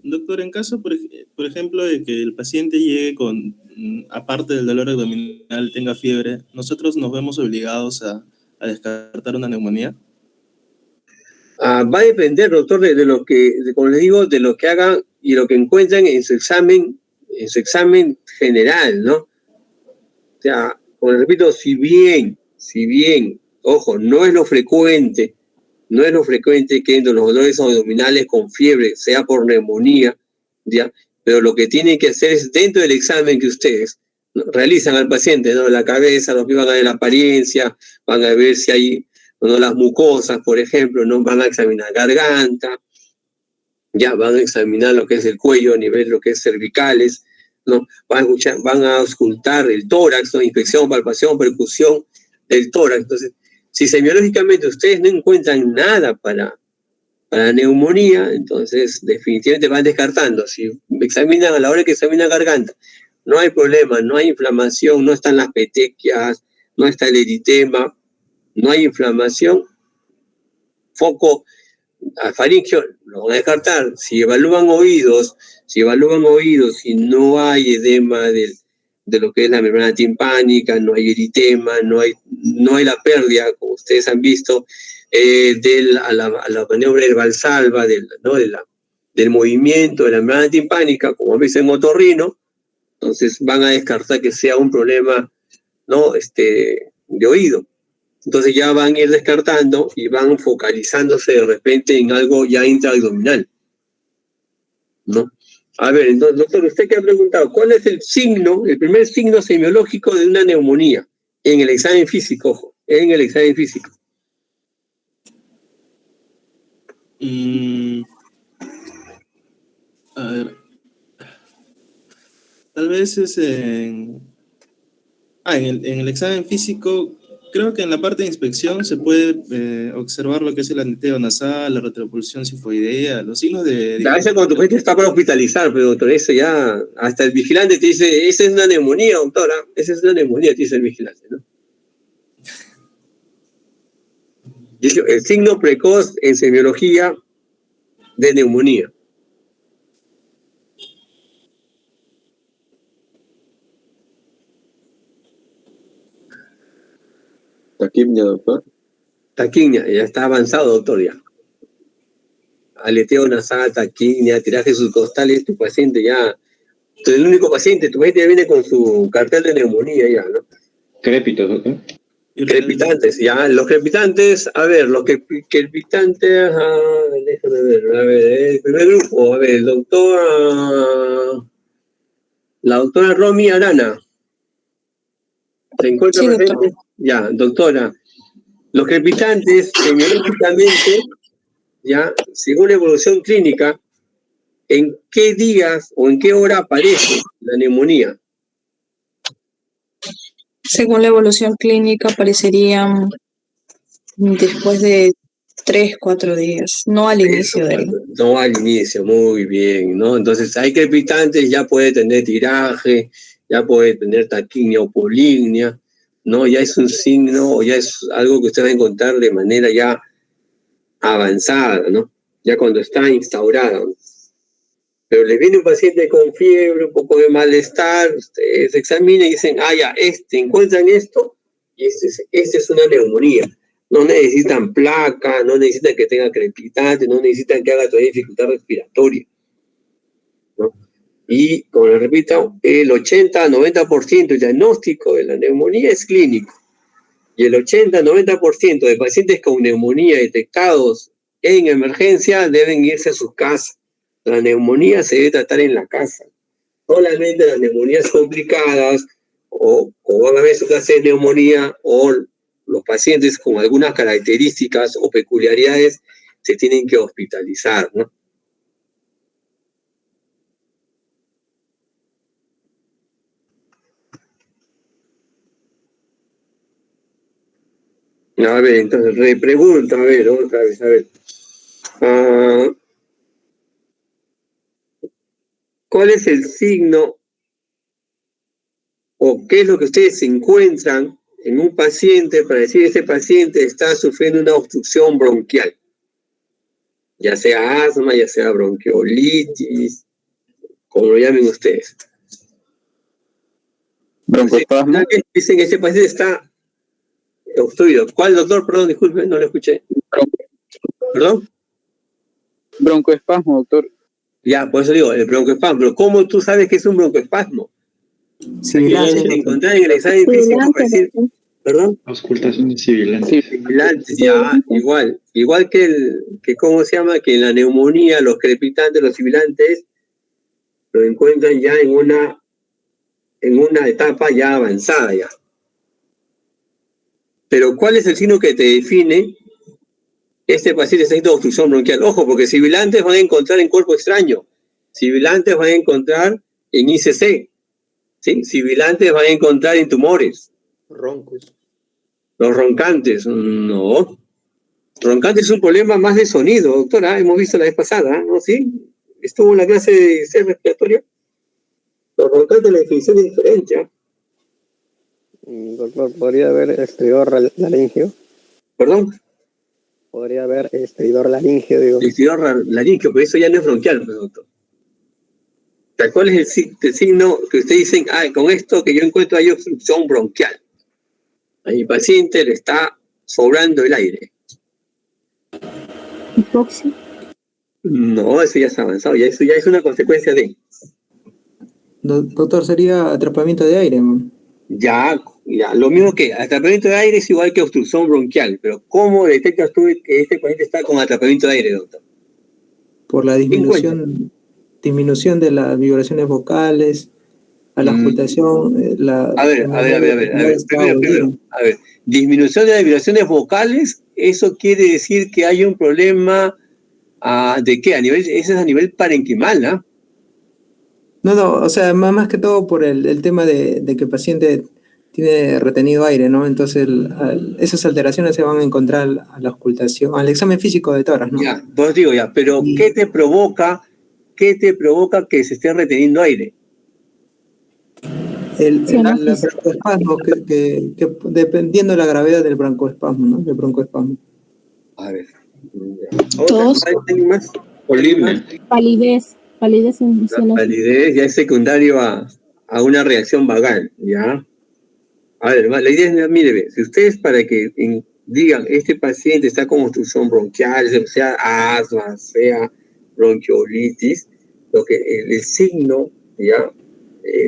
Doctor, doctor, en caso, por ejemplo, de que el paciente llegue con, aparte del dolor abdominal, tenga fiebre, ¿nosotros nos vemos obligados a descartar una neumonía? Va a depender, doctor, de lo que, como les digo, de lo que hagan y lo que encuentran en su examen general, ¿no? O sea, como les repito, si bien, ojo, no es lo frecuente que entren los dolores abdominales con fiebre, sea por neumonía, ¿ya? Pero lo que tienen que hacer es, dentro del examen que ustedes, ¿no?, realizan al paciente, ¿no?, la cabeza, los pies, van a ver la apariencia, van a ver si hay, ¿no?, las mucosas, por ejemplo, ¿no?, van a examinar garganta, ya van a examinar lo que es el cuello a nivel lo que es cervicales, ¿no? Van a auscultar el tórax, ¿no?, inspección, palpación, percusión del tórax. Entonces, si semiológicamente ustedes no encuentran nada para neumonía, entonces definitivamente van descartando. Si examinan a la hora que examinan garganta, no hay problema, no hay inflamación, no están las petequias, no está el eritema, no hay inflamación, foco faringeo, lo van a descartar. Si evalúan oídos, y no hay edema de lo que es la membrana timpánica, no hay eritema, no hay la pérdida, como ustedes han visto, a la maniobra del valsalva, del movimiento de la membrana timpánica, como ves en otorrino, entonces van a descartar que sea un problema, ¿no?, de oído. Entonces ya van a ir descartando y van focalizándose de repente en algo ya intraabdominal, ¿no? A ver, entonces, doctor, usted que ha preguntado, ¿cuál es el primer signo semiológico de una neumonía? En el examen físico, ojo, en el examen físico. A ver. Tal vez es en el examen físico. Creo que en la parte de inspección se puede observar lo que es el aleteo nasal, la retropulsión sifoidea, los signos de... A veces cuando tu gente está para hospitalizar, pero doctor, eso ya, hasta el vigilante te dice, esa es una neumonía, doctora, esa es una neumonía, te dice el vigilante, ¿no? El signo precoz en semiología de neumonía. Taquipnia, doctor. Taquipnia, ya está avanzado, doctor, ya. Aleteo nasal, taquipnia, tiraje subcostal, tu paciente ya... Tú eres el único paciente, tu paciente ya viene con su cartel de neumonía ya, ¿no? Crépitos, doctor. Crepitantes, ya. Los crepitantes, a ver, crepitantes, déjame ver, a ver, el primer grupo, a ver, la doctora Romy Arana. ¿Se encuentra presente? Doctor. Ya, doctora. Los crepitantes, semiológicamente, ya, según la evolución clínica, ¿en qué días o en qué hora aparece la neumonía? Según la evolución clínica, aparecerían después de 3-4 días, no al inicio de él. No al inicio, muy bien, ¿no? Entonces, hay crepitantes, ya puede tener tiraje, ya puede tener taquipnia o polignia, ¿no? Ya es un signo, o ya es algo que usted va a encontrar de manera ya avanzada, ¿no? Ya cuando está instaurada, ¿no? Pero le viene un paciente con fiebre, un poco de malestar, ustedes examinan y dicen, ya, encuentran esto, y este es una neumonía. No necesitan placa, no necesitan que tenga crepitante, no necesitan que haga todavía dificultad respiratoria, ¿no? Y, como les repito, el 80-90% del diagnóstico de la neumonía es clínico. Y el 80-90% de pacientes con neumonía detectados en emergencia deben irse a sus casas. La neumonía se debe tratar en la casa. Solamente las neumonías complicadas, o van a ver su clase de neumonía, o los pacientes con algunas características o peculiaridades se tienen que hospitalizar, ¿no? A ver, entonces, repregunta, a ver, otra vez, a ver. ¿Cuál es el signo o qué es lo que ustedes encuentran en un paciente para decir ese paciente está sufriendo una obstrucción bronquial? Ya sea asma, ya sea bronquiolitis, como lo llamen ustedes. Broncoespasmo. Dicen que este paciente está obstruido. ¿Cuál doctor? Perdón, disculpe, no lo escuché. ¿Perdón? Broncoespasmo, doctor. Ya, por eso digo, el broncoespasmo. Pero ¿cómo tú sabes que es un broncoespasmo? Sibilantes. Encontrar en el examen físico para decir, ¿perdón? Auscultaciones sibilantes. Sibilantes, ya, igual que ¿cómo se llama? Que en la neumonía, los crepitantes, los sibilantes, lo encuentran ya en una etapa ya avanzada ya. Pero ¿cuál es el signo que te define este paciente está haciendo obstrucción bronquial? Ojo, porque sibilantes van a encontrar en cuerpo extraño, sibilantes van a encontrar en ICC, ¿sí? Sibilantes van a encontrar en tumores. Roncos. Los roncantes, no. Roncantes es un problema más de sonido, doctora, hemos visto la vez pasada, ¿no? ¿Sí? Estuvo en la clase de ser respiratorio. Los roncantes, la definición es diferente, ¿eh? Doctor, ¿podría haber estridor laringio? ¿Perdón? Podría haber estridor laringio, digo. Estridor laringio, pero eso ya no es bronquial, pues, doctor. ¿Cuál es el signo que ustedes dicen, con esto que yo encuentro hay obstrucción bronquial? A mi paciente le está sobrando el aire. ¿Hipoxia? No, eso ya está avanzado, eso ya es una consecuencia de... Doctor, sería atrapamiento de aire. Ya, lo mismo que atrapamiento de aire es igual que obstrucción bronquial, pero ¿cómo detectas tú que este paciente está con atrapamiento de aire, doctor? Por la disminución de las vibraciones vocales, a la auscultación, A ver. Primero. A ver, disminución de las vibraciones vocales, eso quiere decir que hay un problema ¿de qué? Ese es a nivel parenquimal, ¿no? No, o sea, más que todo por el tema de que el paciente tiene retenido aire, ¿no? Entonces, esas alteraciones se van a encontrar a la auscultación, al examen físico de tórax, ¿no? Ya, pues digo ya, pero ¿qué te provoca que se esté reteniendo aire? El broncoespasmo, que dependiendo de la gravedad del broncoespasmo, ¿no? El broncoespasmo. A ver. ¿Tos? Palidez. Palidez en La palidez ya es secundario a una reacción vagal, ¿ya? A ver, la idea es, mire, si ustedes para que digan, este paciente está con obstrucción bronquial, sea asma, sea bronquiolitis, el signo, ¿ya?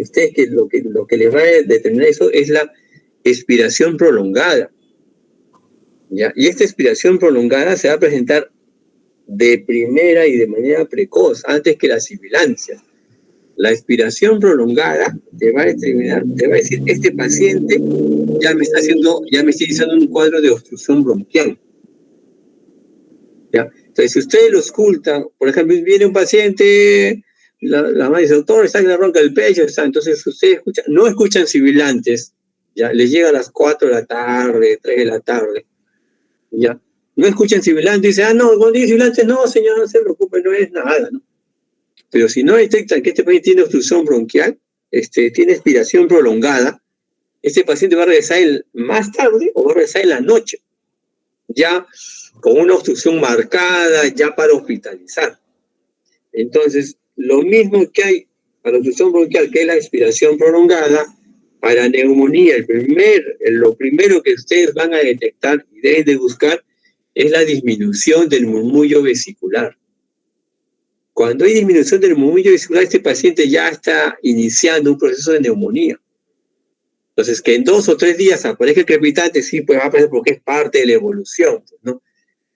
Ustedes lo que les va a determinar eso es la expiración prolongada, ¿ya? Y esta expiración prolongada se va a presentar de primera y de manera precoz, antes que la sibilancia. La expiración prolongada te va a determinar, te va a decir, este paciente ya me está iniciando un cuadro de obstrucción bronquial. ¿Ya? Entonces, si ustedes lo auscultan, por ejemplo, viene un paciente, la madre dice, doctor, está en la ronca del pecho, entonces ustedes no escuchan sibilantes, ya les llega a las 4 de la tarde, 3 de la tarde, ya. No escuchan sibilantes y dicen, no, cuando dice sibilantes, no, señor, no se preocupe, no es nada, ¿no? Pero si no detectan que este paciente tiene obstrucción bronquial, tiene expiración prolongada, este paciente va a regresar más tarde o va a regresar en la noche, ya con una obstrucción marcada, ya para hospitalizar. Entonces, lo mismo que hay para obstrucción bronquial, que es la expiración prolongada, para neumonía, lo primero que ustedes van a detectar y deben de buscar es la disminución del murmullo vesicular. Cuando hay disminución del murmullo vesicular, este paciente ya está iniciando un proceso de neumonía. Entonces, que en 2 o 3 días aparezca el crepitante, sí, pues va a aparecer porque es parte de la evolución, ¿no?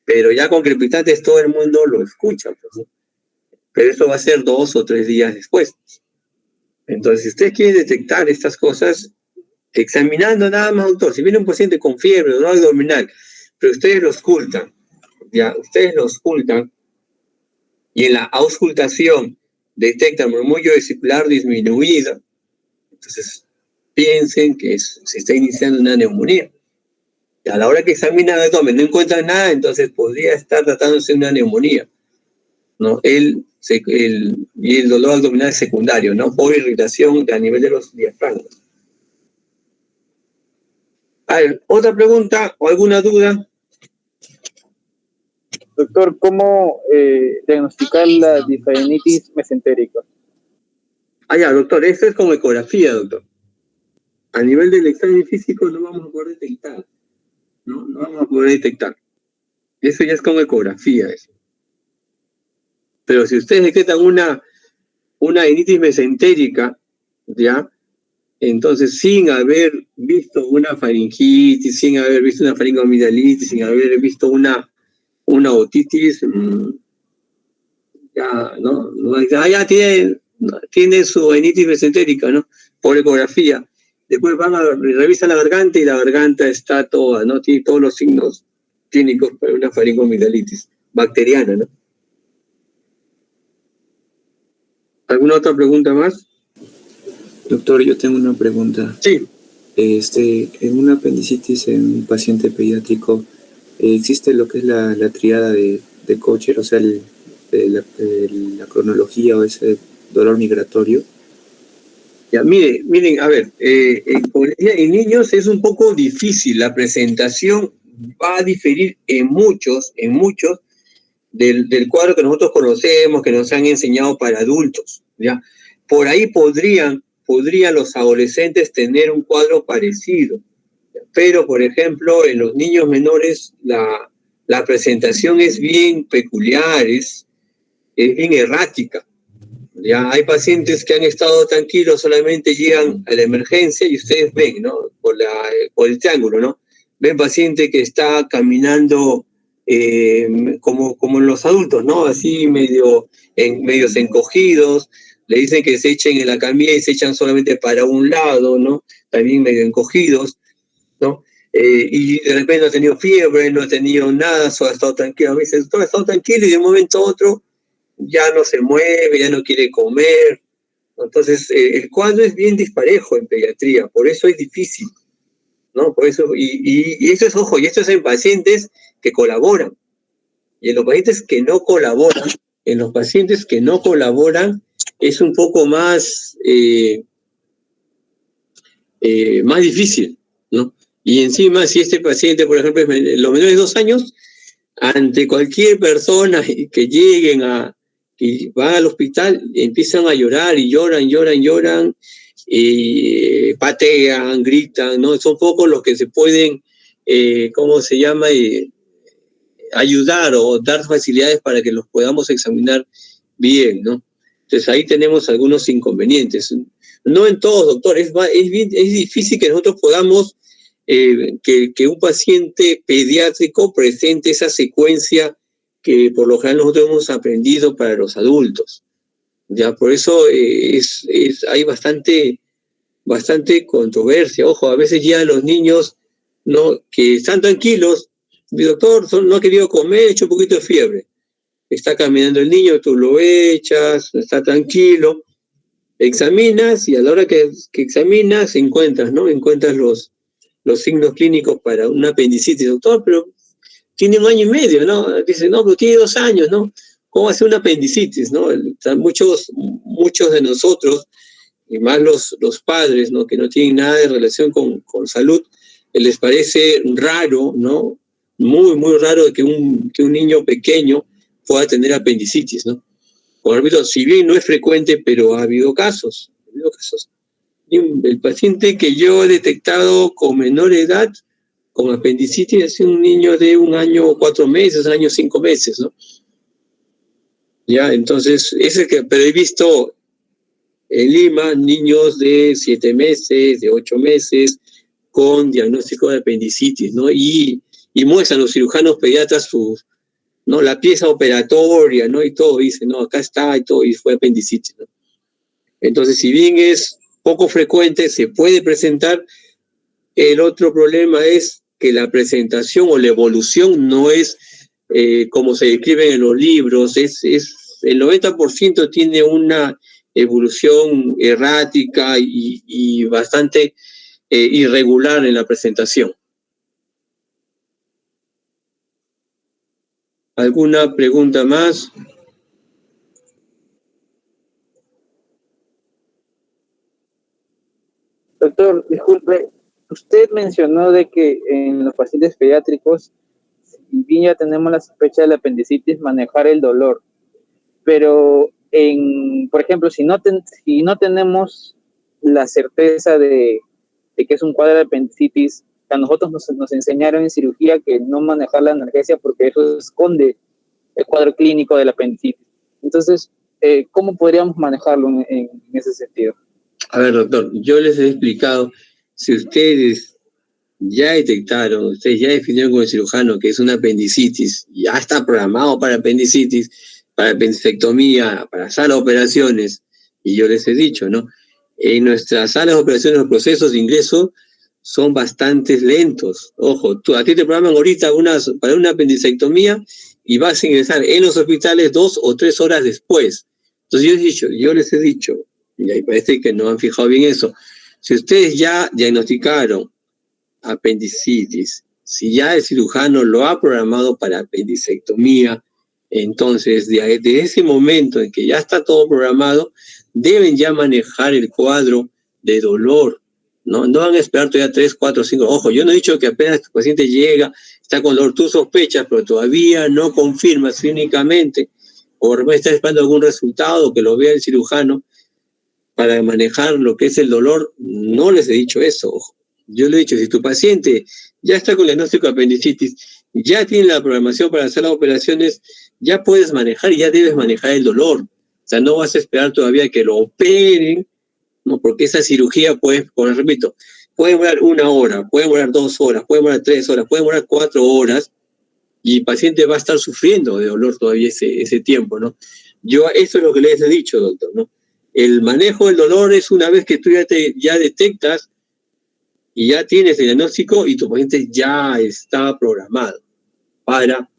Pero ya con crepitantes todo el mundo lo escucha, pues, ¿no? Pero eso va a ser 2 o 3 días después. Entonces, si ustedes quieren detectar estas cosas, examinando nada más, doctor, si viene un paciente con fiebre, dolor abdominal, pero ustedes lo auscultan, y en la auscultación detectan murmullo vesicular disminuido, entonces piensen que se está iniciando una neumonía. Y a la hora que examinan el abdomen no encuentran nada, entonces podría estar tratándose de una neumonía, ¿no? Y el dolor abdominal secundario, ¿no? Por irritación a nivel de los diafragmas. A ver, ¿otra pregunta o alguna duda? Doctor, ¿cómo diagnosticar la disfaenitis mesentérica? Ya, doctor, esto es como ecografía, doctor. A nivel del examen físico no vamos a poder detectar, ¿no? No vamos a poder detectar. Eso ya es como ecografía, eso. Pero si ustedes detectan una rinitis mesentérica, ¿ya? Entonces, sin haber visto una faringitis, sin haber visto una faringoamigdalitis, sin haber visto una otitis, ya, ¿no? Ya tiene su rinitis mesentérica, ¿no? Por ecografía. Después revisan la garganta y la garganta está toda, ¿no? Tiene todos los signos clínicos para una faringoamigdalitis bacteriana, ¿no? ¿Alguna otra pregunta más? Doctor, yo tengo una pregunta. Sí. En una apendicitis en un paciente pediátrico, ¿existe lo que es la triada de Kocher, o sea, la cronología o ese dolor migratorio? Ya, miren, a ver, en niños es un poco difícil, la presentación va a diferir en muchos del cuadro que nosotros conocemos, que nos han enseñado para adultos, ¿ya? Por ahí podrían los adolescentes tener un cuadro parecido, pero, por ejemplo, en los niños menores la presentación es bien peculiar, es bien errática. Ya hay pacientes que han estado tranquilos, solamente llegan a la emergencia y ustedes ven, ¿no? Por el triángulo, ¿no? Ven paciente que está caminando como en los adultos, ¿no? Así medios encogidos, le dicen que se echen en la camilla y se echan solamente para un lado, ¿no? También medio encogidos, ¿no? Y de repente no ha tenido fiebre, no ha tenido nada, solo ha estado tranquilo. A veces todo ha estado tranquilo y de un momento a otro ya no se mueve, ya no quiere comer. Entonces, el cuadro es bien disparejo en pediatría, por eso es difícil, ¿no? Por eso, y esto es, ojo, y esto es en pacientes que colaboran. Y en los pacientes que no colaboran, es un poco más difícil, ¿no? Y encima, si este paciente, por ejemplo, es los menores de 2 años, ante cualquier persona que lleguen que van al hospital, empiezan a llorar y lloran, patean, gritan, ¿no? Son pocos los que se pueden, ¿cómo se llama? Ayudar o dar facilidades para que los podamos examinar bien, ¿no? Entonces ahí tenemos algunos inconvenientes. No en todos, doctor, es difícil que nosotros podamos, que un paciente pediátrico presente esa secuencia que por lo general nosotros hemos aprendido para los adultos. Ya, por eso hay bastante controversia. Ojo, a veces ya los niños, ¿no? Que están tranquilos, mi doctor no ha querido comer, ha hecho un poquito de fiebre. Está caminando el niño, tú lo echas, está tranquilo, examinas y a la hora que examinas encuentras, ¿no? Encuentras los signos clínicos para una apendicitis. Doctor, pero tiene 1 año y medio, ¿no? Dice, no, pero tiene 2 años, ¿no? ¿Cómo hace una apendicitis, no? Muchos de nosotros, y más los padres, ¿no? Que no tienen nada de relación con salud, les parece raro, ¿no? Muy, muy raro que un niño pequeño pueda tener apendicitis, ¿no? Por ejemplo, si bien no es frecuente, pero ha habido casos. El paciente que yo he detectado con menor edad, con apendicitis, es un niño de 1 año 4 meses, 1 año 5 meses, ¿no? Ya, entonces, pero he visto en Lima niños de 7 meses, de 8 meses, con diagnóstico de apendicitis, ¿no? Y muestran los cirujanos pediatras ¿no? La pieza operatoria, ¿no? Y todo, dice, no, acá está y todo, y fue apendicitis, ¿no? Entonces, si bien es poco frecuente, se puede presentar. El otro problema es que la presentación o la evolución no es como se describe en los libros, el 90% tiene una evolución errática y bastante irregular en la presentación. ¿Alguna pregunta más? Doctor, disculpe, usted mencionó de que en los pacientes pediátricos, si bien ya tenemos la sospecha de la apendicitis, manejar el dolor. Pero por ejemplo, si no tenemos la certeza de que es un cuadro de apendicitis, a nosotros nos enseñaron en cirugía que no manejar la analgesia porque eso esconde el cuadro clínico del apendicitis. Entonces, ¿cómo podríamos manejarlo en ese sentido? A ver, doctor, yo les he explicado, si ustedes ya detectaron, ustedes ya definieron con el cirujano que es una apendicitis, ya está programado para apendicitis, para apendicectomía, para sala de operaciones, y yo les he dicho, ¿no? En nuestras salas de operaciones los procesos de ingreso son bastante lentos. Ojo, a ti te programan ahorita para una apendicectomía y vas a ingresar en los hospitales 2 o 3 horas después. Entonces yo les he dicho, y ahí parece que no han fijado bien eso, si ustedes ya diagnosticaron apendicitis, si ya el cirujano lo ha programado para apendicectomía, entonces de ese momento en que ya está todo programado, deben ya manejar el cuadro de dolor, ¿no? No van a esperar todavía 3, 4, 5. Ojo, yo no he dicho que apenas tu paciente llega, está con dolor, tú sospechas, pero todavía no confirmas clínicamente, o estás esperando algún resultado que lo vea el cirujano para manejar lo que es el dolor. No les he dicho eso, ojo. Yo le he dicho, si tu paciente ya está con el diagnóstico de apendicitis, ya tiene la programación para hacer las operaciones, ya puedes manejar y ya debes manejar el dolor. O sea, no vas a esperar todavía que lo operen, ¿no? Porque esa cirugía puede, como les repito, puede demorar 1 hora, puede demorar 2 horas, puede demorar 3 horas, puede demorar 4 horas, y el paciente va a estar sufriendo de dolor todavía ese tiempo, ¿no? Eso es lo que les he dicho, doctor, ¿no? El manejo del dolor es una vez que tú ya detectas y ya tienes el diagnóstico y tu paciente ya está programado para,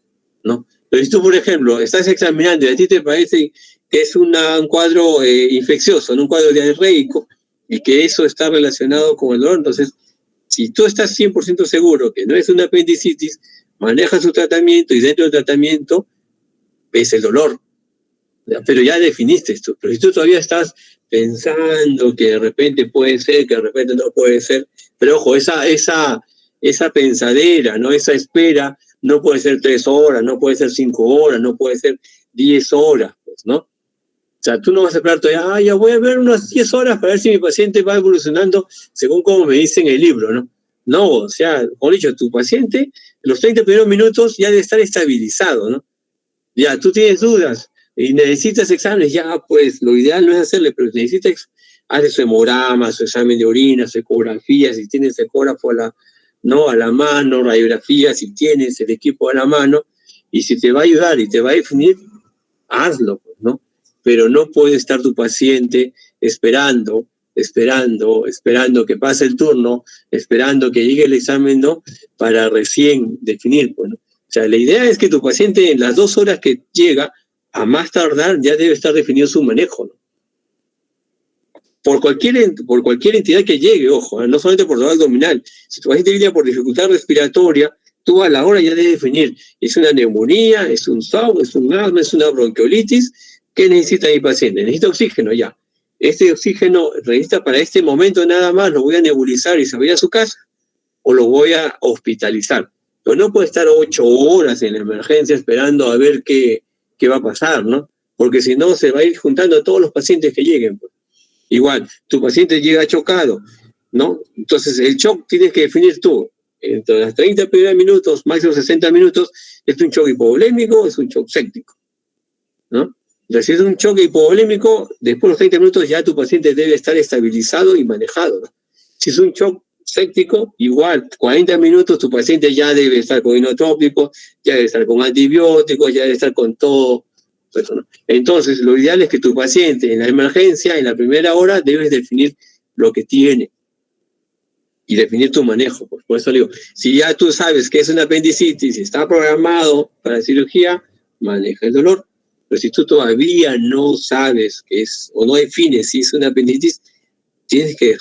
¿no? Pero si tú, por ejemplo, estás examinando y a ti te parece que es un cuadro infeccioso, un cuadro diarreico, y que eso está relacionado con el dolor, entonces, si tú estás 100% seguro que no es una apendicitis, manejas su tratamiento y dentro del tratamiento ves el dolor. Pero ya definiste esto. Pero si tú todavía estás pensando que de repente puede ser, que de repente no puede ser, pero ojo, esa pensadera, ¿no? Esa espera no puede ser 3 horas, no puede ser 5 horas, no puede ser 10 horas, pues, ¿no? O sea, tú no vas a esperar todavía, ya voy a ver unas 10 horas para ver si mi paciente va evolucionando según como me dice en el libro, ¿no? No, o sea, como he dicho, tu paciente, en los 30 primeros minutos ya debe estar estabilizado, ¿no? Ya, tú tienes dudas y necesitas exámenes, ya, pues, lo ideal no es hacerle, pero necesitas, hacer su hemograma, su examen de orina, su ecografía, si tienes ecógrafo a la mano, radiografía, si tienes el equipo a la mano, y si te va a ayudar y te va a definir, hazlo, pues, ¿no? Pero no puede estar tu paciente esperando que pase el turno, esperando que llegue el examen, ¿no? Para recién definir, pues, ¿no? O sea, la idea es que tu paciente en las 2 horas que llega, a más tardar, ya debe estar definido su manejo, ¿no? Por cualquier entidad que llegue, ojo, no solamente por dolor abdominal. Si tu paciente viene por dificultad respiratoria, tú a la hora ya debes definir, es una neumonía, es un SAO, es un asma, es una bronquiolitis, ¿qué necesita mi paciente? Necesita oxígeno ya. Este oxígeno necesita para este momento nada más, lo voy a nebulizar y se vaya a su casa, o lo voy a hospitalizar. Pero no puede estar 8 horas en la emergencia esperando a ver qué va a pasar, ¿no? Porque si no, se va a ir juntando a todos los pacientes que lleguen, pues. Igual, tu paciente llega chocado, ¿no? Entonces, el shock tienes que definir tú. Entre los 30 primeros minutos, máximo 60 minutos, ¿es un shock hipovolémico o es un shock séptico? ¿No? Entonces, si es un shock hipovolémico, después de los 30 minutos ya tu paciente debe estar estabilizado y manejado, ¿no? Si es un shock séptico, igual, 40 minutos tu paciente ya debe estar con inotrópicos, ya debe estar con antibióticos, ya debe estar con todo. Eso, ¿no? Entonces, lo ideal es que tu paciente en la emergencia, en la primera hora, debes definir lo que tiene y definir tu manejo. Por eso digo, si ya tú sabes que es una apendicitis y está programado para cirugía, maneja el dolor. Pero si tú todavía no sabes qué es o no defines si es una apendicitis, tienes que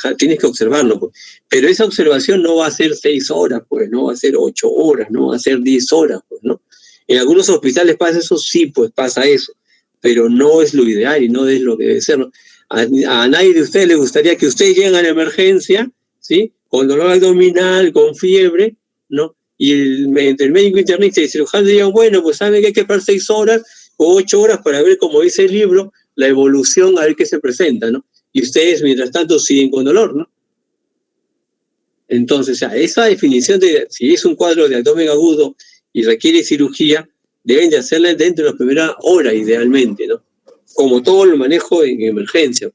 observarlo, pues. Pero esa observación no va a ser 6 horas, pues, no va a ser 8 horas, no va a ser 10 horas, pues, ¿no? En algunos hospitales pasa eso, sí, pues pasa eso, pero no es lo ideal y no es lo que debe ser, ¿no? A nadie de ustedes le gustaría que ustedes lleguen a la emergencia, ¿sí? Con dolor abdominal, con fiebre, ¿no? Y entre el médico internista y el cirujano digan, bueno, pues saben que hay que esperar 6 horas o 8 horas para ver, como dice el libro, la evolución a ver qué se presenta, ¿no? Y ustedes, mientras tanto, siguen con dolor, ¿no? Entonces, esa definición de si es un cuadro de abdomen agudo y requiere cirugía, deben de hacerla dentro de la primera hora, idealmente, ¿no? Como todo lo manejo en emergencia.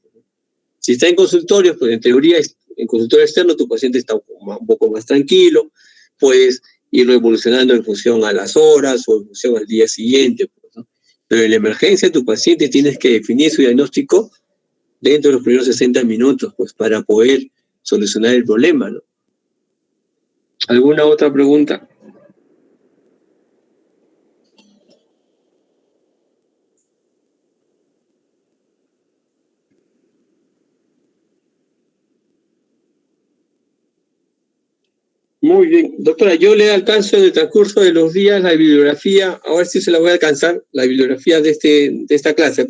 Si está en consultorio, pues en teoría, en consultorio externo, tu paciente está un poco más tranquilo, puedes irlo evolucionando en función a las horas o en función al día siguiente, pues, ¿no? Pero en la emergencia, tu paciente tienes que definir su diagnóstico dentro de los primeros 60 minutos, pues, para poder solucionar el problema, ¿no? ¿Alguna otra pregunta? Muy bien. Doctora, yo le alcanzo en el transcurso de los días la bibliografía, a ver si se la voy a alcanzar, la bibliografía de esta clase.